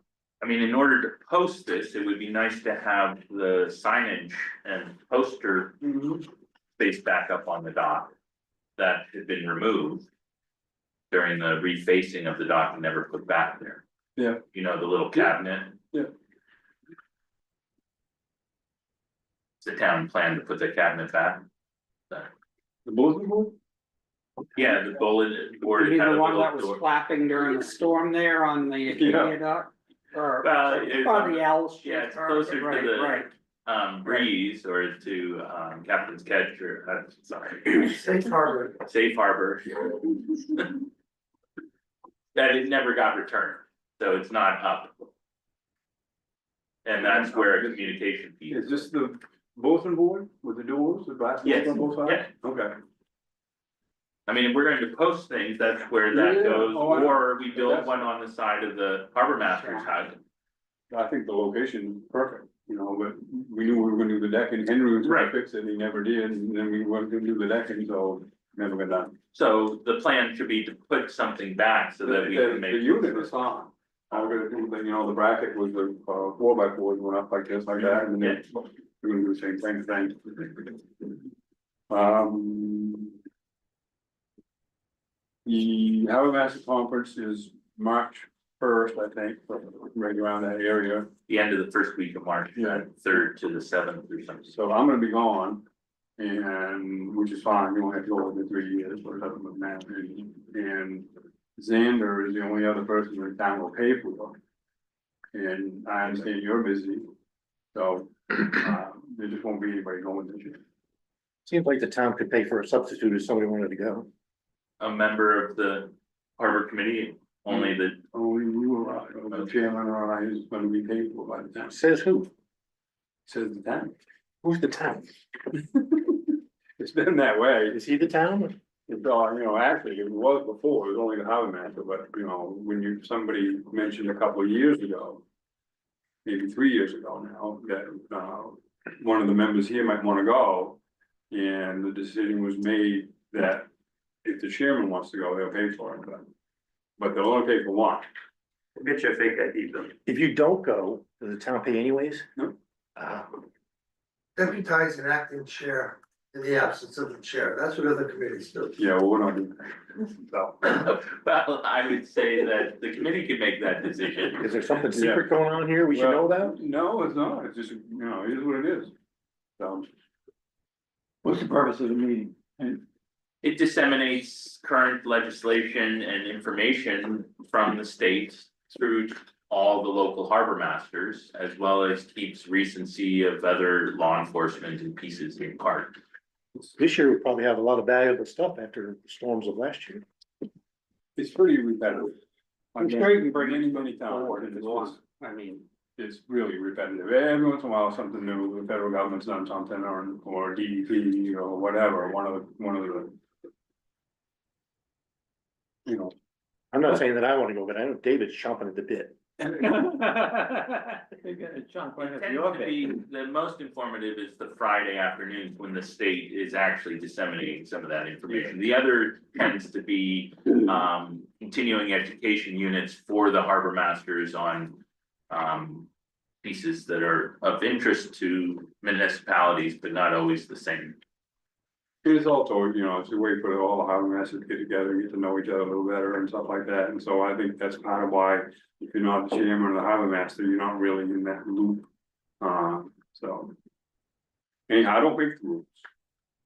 mean, in order to post this, it would be nice to have the signage and poster space back up on the dock that had been removed during the refacing of the dock and never put back there. Yeah. The little cabinet. Yeah. It's the town plan to put the cabinet back. The bulletin board? Yeah, the bulletin board. You mean had the a one little that was door. flapping during the storm there on the Acadia dock? Or the L's? Yeah, it's closer Right, to right. the breeze or to Captain's Catch or sorry. Safe harbor. Safe harbor. That it never got returned, so it's not up. And that's where a communication piece. Is this the bulletin board with the doors, the glass doors Yes, on both sides? yeah. Okay. I mean, if we're going to post things, that's where Yeah, that goes, oh, I know. or we build That's- one on the side of the harbor master's house. I think the location is perfect, but we knew we were gonna do the decking, Henry was gonna Right. fix it, he never did, and then we weren't gonna do the decking, so never got done. So the plan should be to put something back so that we can make. The unit is fine. All we're gonna do, the bracket was the 4x4 went up like this, like that, and then we're gonna do the same thing. The Harbor Master Conference is March 1st, I think, right around that area. The end of the first week of March, Yeah. 3rd to the 7th or something. So I'm gonna be gone, and which is fine, you don't have to go over the 3 years, or something like that, and Xander is the only other person in town will pay for it. And I understand you're busy, so, there just won't be anybody going this year. Seems like the town could pay for a substitute if somebody wanted to go. A member of the harbor committee, only the, Only you or I, or the chairman or I is gonna be paid for by the town, Says who? says the town. Who's the town? It's been that way. Is he the town? It's all, you know, actually, it was before, it was only the harbor master, but, you know, when somebody mentioned a couple of years ago. Maybe 3 years ago now, that, one of the members here might wanna go. And the decision was made that if the chairman wants to go, they'll pay for it, but they'll only pay for one. Get you a fake ID bill. If you don't go, does the town pay anyways? No. Deputize an acting chair in the absence of the chair. That's what other committees do. Yeah, well, we're not doing that. So, well, I would say that the committee could make that decision. Is there something secret going on here we should know about? no, it's not, it's just, you know, it is what it is. So, What's the purpose of the meeting? And It disseminates current legislation and information from the state through all the local harbor masters, as well as keeps recency of other law enforcement and pieces in part. This year we'll probably have a lot of valuable stuff after the storms of last year. it's pretty repetitive. I'm sure you can bring many times, Forward and if it's you want. just- I mean, it's really repetitive. Every once in a while, something new, the federal government's done something, or DEP, or whatever, one of the. You know, I'm not saying that I wanna go, but I know David's chomping at the bit. They're gonna chunk right at Tends your to bit. be, the most informative is the Friday afternoons when the state is actually disseminating some of that information. The other tends to be continuing education units for the harbor masters on pieces that are of interest to municipalities, but not always the same. it's also, you know, it's a way for all the harbor masters to get together, get to know each other a little better and stuff like that, and so I think that's kind of why. If you're not the chairman or the harbor master, you're not really in that loop, so. Anyhow, I don't make the rules.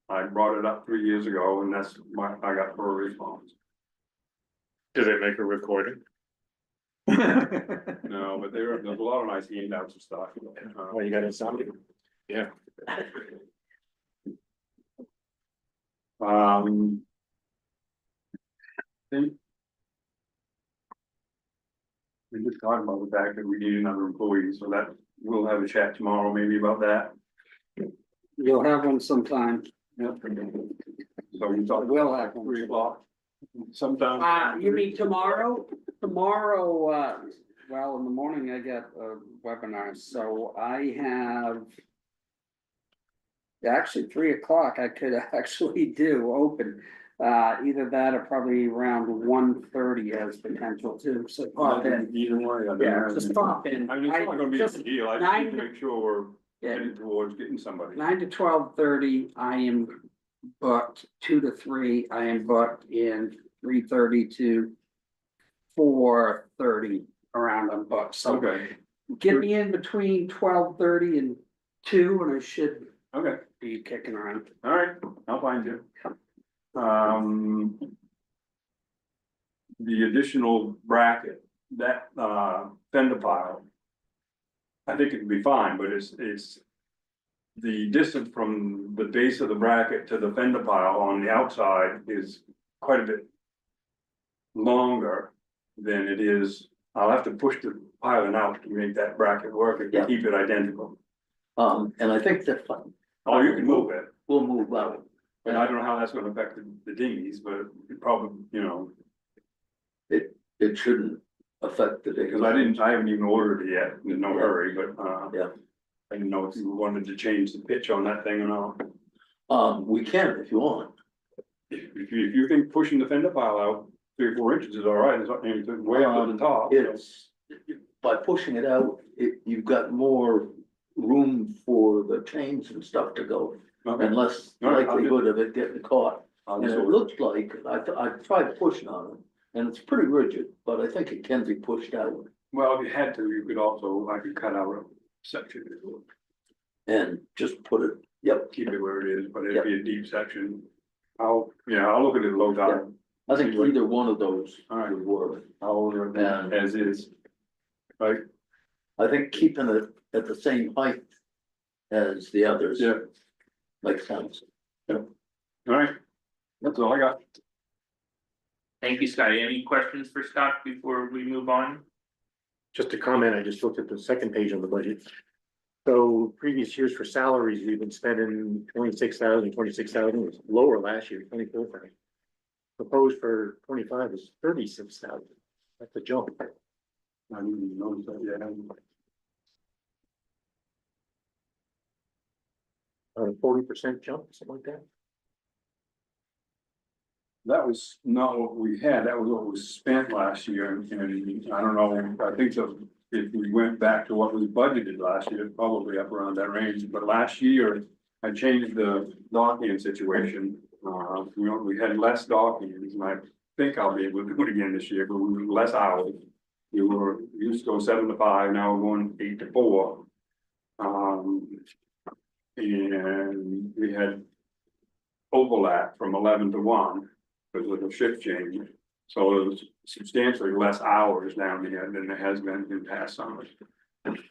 I brought it up 3 years ago and that's I got for a response. Do they make a recording? No, but there's a lot of nice handouts and stuff. Well, you got insomnia. Yeah. Um. Think. We just talked about the fact that we need another employee, so that we'll have a chat tomorrow maybe about that. you'll have one sometime. Yeah. So we talk We'll have one. 3 o'clock sometime. You mean tomorrow? Tomorrow, well, in the morning I get a webinar, so I have. Actually, 3 o'clock I could actually do open, either that or probably around 1:30 has potential too, so pop in. Either way. Yeah, just pop in. I mean, it's not gonna be a Just big deal, I just need to 9 make sure we're Yeah, heading towards getting somebody. 9 to 12:30, I am booked, 2 to 3, I am booked, and 3:30 to 4:30 around I'm booked, so Okay, get me in between 12:30 and 2 and I should okay, be kicking around. all right, I'll find you. The additional bracket, that fender pile. I think it'd be fine, but it's. The distance from the base of the bracket to the fender pile on the outside is quite a bit. Longer than it is, I'll have to push the piling out to make that bracket work and Yeah. keep it identical. And I think that Oh, you can move it, we'll move out. and I don't know how that's gonna affect the dinghies, but it probably, you know, It shouldn't affect the day. because I haven't even ordered it yet, in no hurry, but Yeah. I didn't know if you wanted to change the pitch on that thing or not. We can if you want. If you think pushing the fender pile out 3 or 4 inches is all right, it's not anything way up to the top. It's, by pushing it out, you've got more room for the chains and stuff to go. Okay. And less All right, I'll likelihood of it getting caught. I'll And just it order. looks like, I tried pushing on it, and it's pretty rigid, but I think it can be pushed out. Well, if you had to, you could also, I could cut out a section. And just put it, yep, Keep it where it is, but it'd be a deep section. I'll look at it low tide. I think either one of those All right. would work. However, And as is. Right, I think keeping it at the same height as the others. yeah, Makes sense. all right, that's all I got. Thank you, Scott. Any questions for Scott before we move on? Just a comment, I just looked at the second page on the budget. So previous years for salaries, we've been spending 26,000, 26,000. It was lower last year, 24,000. Proposed for 25 is 36,000. That's a jump. I didn't even notice that, yeah. 40% jump, something like that. That was not what we had, that was what was spent last year, and I don't know, I think so. If we went back to what was budgeted last year, probably up around that range, but last year I changed the docking situation. We had less docking, and I think I'll be able to do it again this year, but we were less hours. We used to go 7 to 5, now we're going 8 to 4. And we had overlap from 11 to 1, because of the shift change. So it was substantially less hours down here than there has been in past summers.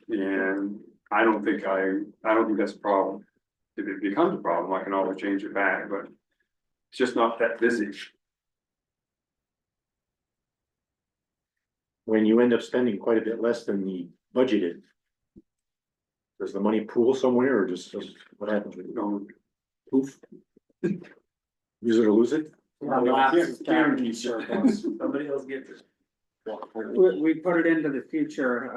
And I don't think that's a problem. If it becomes a problem, I can always change it back, but it's just not that busy. When you end up spending quite a bit less than the budgeted, does the money pool somewhere or just what happens with it? No, Poof? Use it or lose it? Guaranteed surplus. Somebody else gets it. We put it into the future,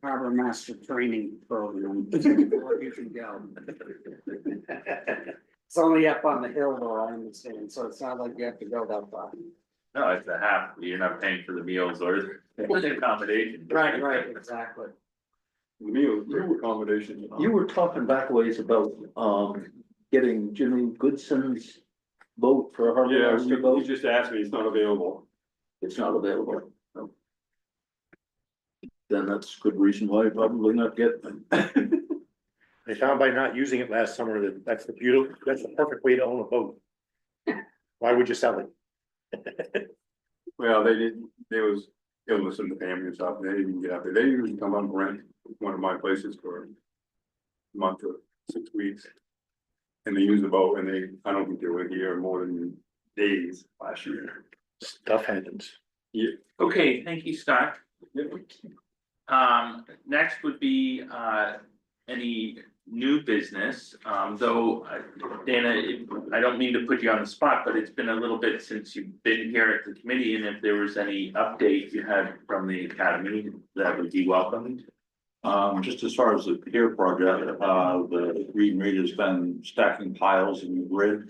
harbor master training program. Where you can go. It's only up on the hill though, I understand, so it's not like you have to go that far. No, it's a half. You're not paying for the meals or the accommodation. Right, exactly. the meal, accommodation. You were talking back ways about, getting Jimmy Goodson's boat for a harbor Yeah, master you boat. just asked me, it's not available. It's not available. No. Then that's good reason why you're probably not getting them. They found by not using it last summer that that's the perfect way to own a boat. Why would you sell it? Well, there was illness in the family and stuff, they didn't even get out there, they usually come on rent one of my places for a month or 6 weeks. And they use the boat and I don't think they were here more than days last year. Stuff happens. Yeah. Okay, thank you, Scott. Next would be, any new business, though, Dana, I don't mean to put you on the spot, but it's been a little bit since you've been here at the committee, and if there was any update you had from the academy, that would be welcomed. Just as far as the pier project, the Reed Reed has been stacking piles in the grid.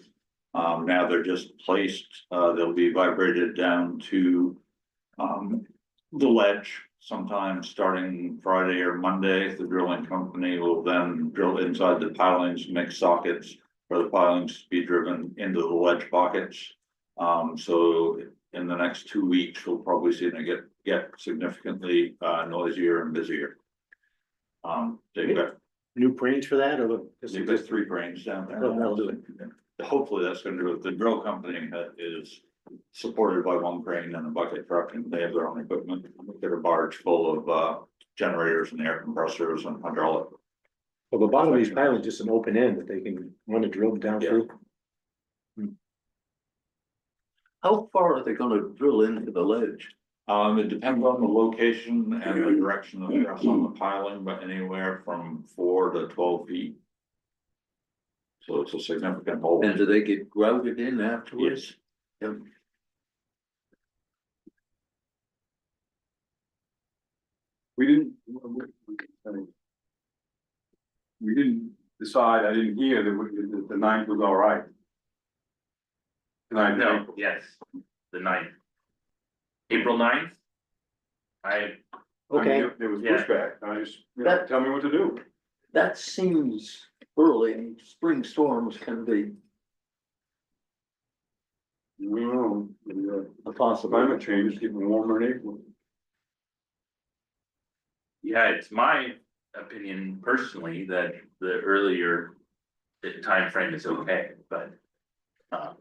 Now they're just placed, they'll be vibrated down to, the ledge sometime starting Friday or Monday. The drilling company will then drill inside the pilings, make sockets for the pilings to be driven into the ledge pockets. So in the next 2 weeks, we'll probably see it get significantly noisier and busier. They've got New cranes for that or? they've got 3 cranes down there. Oh, that'll do it. Hopefully that's gonna do it. The drill company is supported by 1 crane and a bucket truck, and they have their own equipment. They get a barge full of generators and air compressors and hydraulic. Well, the bottom of these pilings is just an open end that they can run the drill down through. How far are they gonna drill into the ledge? It depends on the location and the direction of the thrust on the piling, but anywhere from 4 to 12 feet. So it's a significant hole. And do they get grouted in afterwards? Yes. Yep. We didn't decide, I didn't hear that the 9th was all right. No, yes, the 9th. April 9th. Okay. There was Yeah. pushback, I just, tell me what to do. That seems early. Spring storms can be No, a possibility. climate change is getting warmer in April. Yeah, it's my opinion personally that the earlier the time frame is okay, but I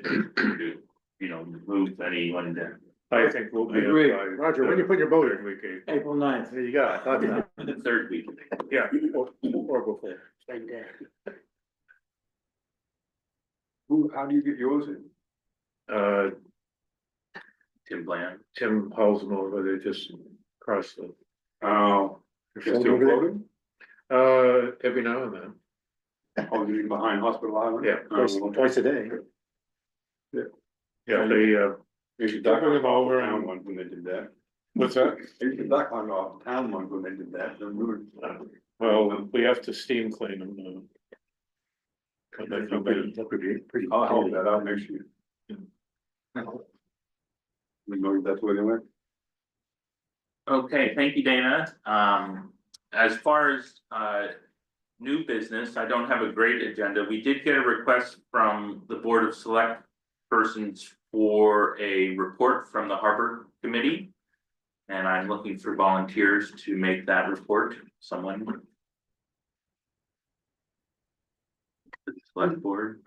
do. move anyone down. I think we'll be. Agreed. Roger, when you put your boat in, we can. April 9th. There you go, I thought that. The third week. Yeah, or before. Same day. How do you get yours in? Tim Bland. Tim hauls them over, they just cross the. Oh, They're you're still floating over there. Every now and then, Oh, you're behind Hospital Island? yeah, twice a day. Yeah. Yeah, They used to duck Bring on them the over town and- one when they did that. what's that? They used to duck on the town one when they did that. Well, we have to steam clean them. But that would be pretty. I'll help that out next year. We know that's where they went. Okay, thank you, Dana. As far as new business, I don't have a great agenda. We did get a request from the Board of Select Persons for a report from the Harbor Committee. And I'm looking for volunteers to make that report. Someone. The Select Board.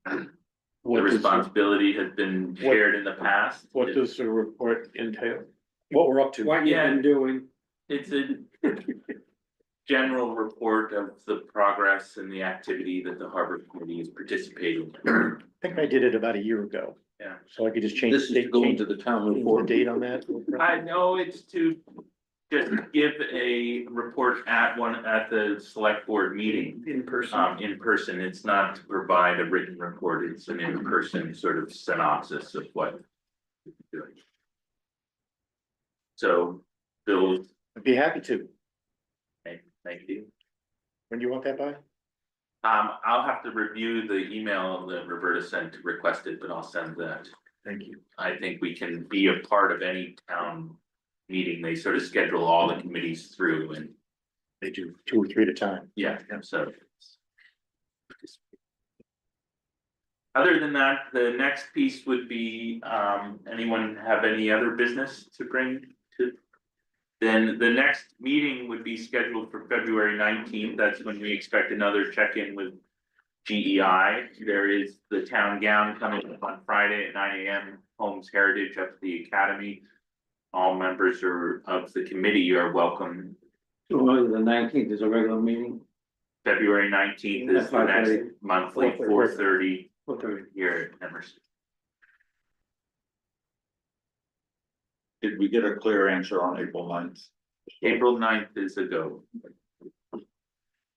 The responsibility has been shared in the past. What does the report entail? What we're up to? What you've been doing. It's a general report of the progress and the activity that the Harbor Committee is participating in. I think I did it about a year ago. Yeah. So I could just change. This is going to the town change the report. date on that. I know it's to just give a report at the select board meeting. In person. In person, it's not to provide a written report, it's an in-person sort of synopsis of what we're doing. So, Bill, I'd be happy to. thank you. When do you want that by? I'll have to review the email that Roberta sent to request it, but I'll send that. Thank you. I think we can be a part of any town meeting. They sort of schedule all the committees through and, They do 2 or 3 at a time. yeah, so. Other than that, the next piece would be, anyone have any other business to bring to? Then the next meeting would be scheduled for February 19th. That's when we expect another check-in with GEI. There is the town gown coming up on Friday at 9 AM, Homes Heritage up at the Academy. All members of the committee are welcome. So the 19th is a regular meeting. February 19th is the next 5:30. monthly 4:30 Okay. here at Emerson. Did we get a clear answer on April 9th? April 9th is a go.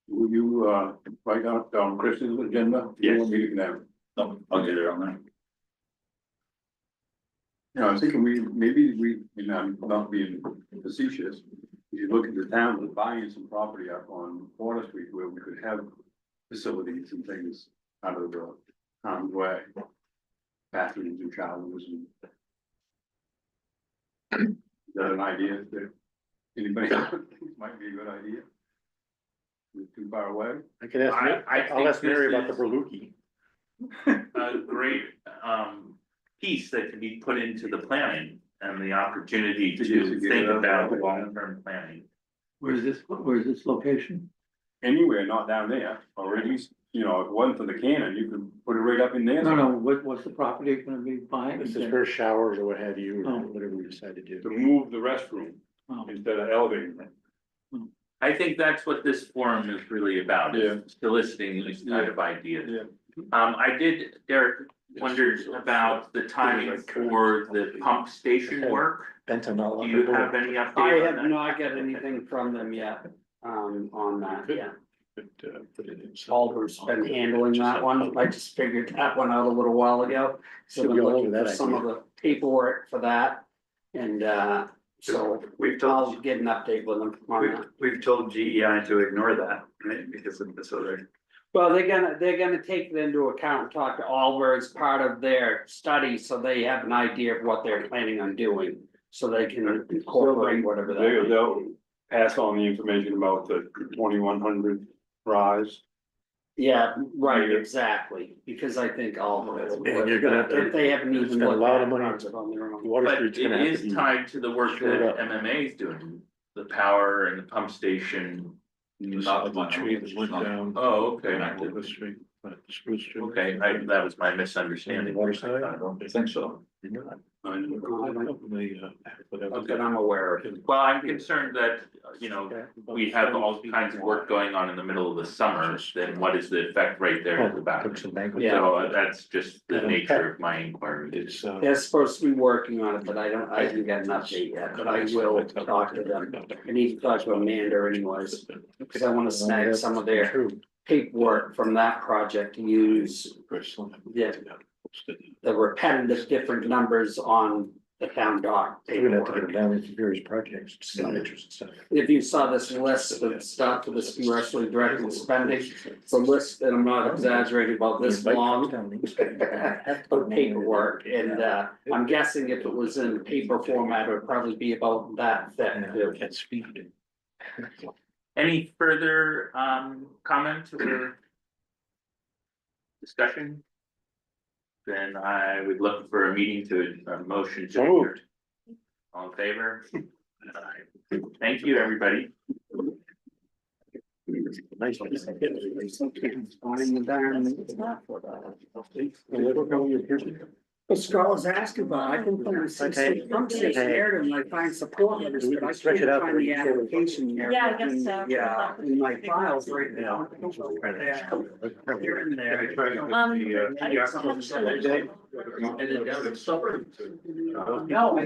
Will you, write down Chris's agenda? Yes. You want me to have? No, I'll get it on there. Yeah, I was thinking maybe we, I'm not being facetious. If you look at the town, we're buying some property up on Water Street where we could have facilities and things out of the town's way. Bathrooms and showers and. Is that an idea that anybody thinks might be a good idea? Is it too far away? I can ask, I'll think ask Mary this about the is- Berluki. A great piece that can be put into the planning and the opportunity To to get think it out about there. long-term planning. Where's this location? Anywhere, not down there, or at least, if it wasn't for the cannon, you could put it right up in there. No, what's the property gonna be buying? This is her showers or what have you, Oh. or whatever we decide to do. To move the restroom Oh. instead of elevating it. I think that's what this forum is really about, is soliciting these kind of ideas. Yeah. Derek wondered about the timing for the pump station work. Benton, Do you have any update I on have that? not got anything from them yet, on that, yeah. Put it in. Albert's been handling that one, I just figured that one out a little while ago. So Should I'm be all over looking that for some of the paperwork for that, and, so We've I'll told, get an update with them on that. we've told GEI to ignore that, right, because of this other. Well, they're gonna take it into account and talk to Alber as part of their study, so they have an idea of what they're planning on doing. So they can incorporate whatever that. They'll pass on the information about the 2100 rise. Yeah, right, exactly, because I think Alber. And you're gonna have to If they haven't even spend a looked lot at of money. it on their own. Water But Street's it gonna have to is be. tied to the work shored that up. MMA is doing, the power and the pump station. Not The much. tree that went down. Oh, okay. on Water Street. Okay, that was my misunderstanding. I don't think so. That I'm aware of. Well, I'm concerned that, you know, we have all kinds of work going on in the middle of the summer, then what is the effect right there at the back? So that's just the nature of my inquiry. It's, They're supposed to be working on it, but I didn't get an update yet, but I will talk to them. I need to talk to Amanda anyways, because I wanna snag some of their paperwork from that project to use the repetitive different numbers on the town dock We're gonna have to get paperwork. them down into various projects, some interest and stuff. If you saw this list of stuff for this congressionally directed spending, it's a list, and I'm not exaggerating about this long. Of paperwork, and I'm guessing if it was in paper format, it would probably be about that thick. Can't speed. Any further comment or discussion? Then I would look for a meeting to a motion to adjourn. All in favor? Aye. Thank you, everybody. Nice. Well, Scott was asking about, I can find some narrative and I find support letters, but I Stretch it can't out find the there. application there. Yeah, I guess so. Yeah, in my files right now. They're in there. I just have to- No,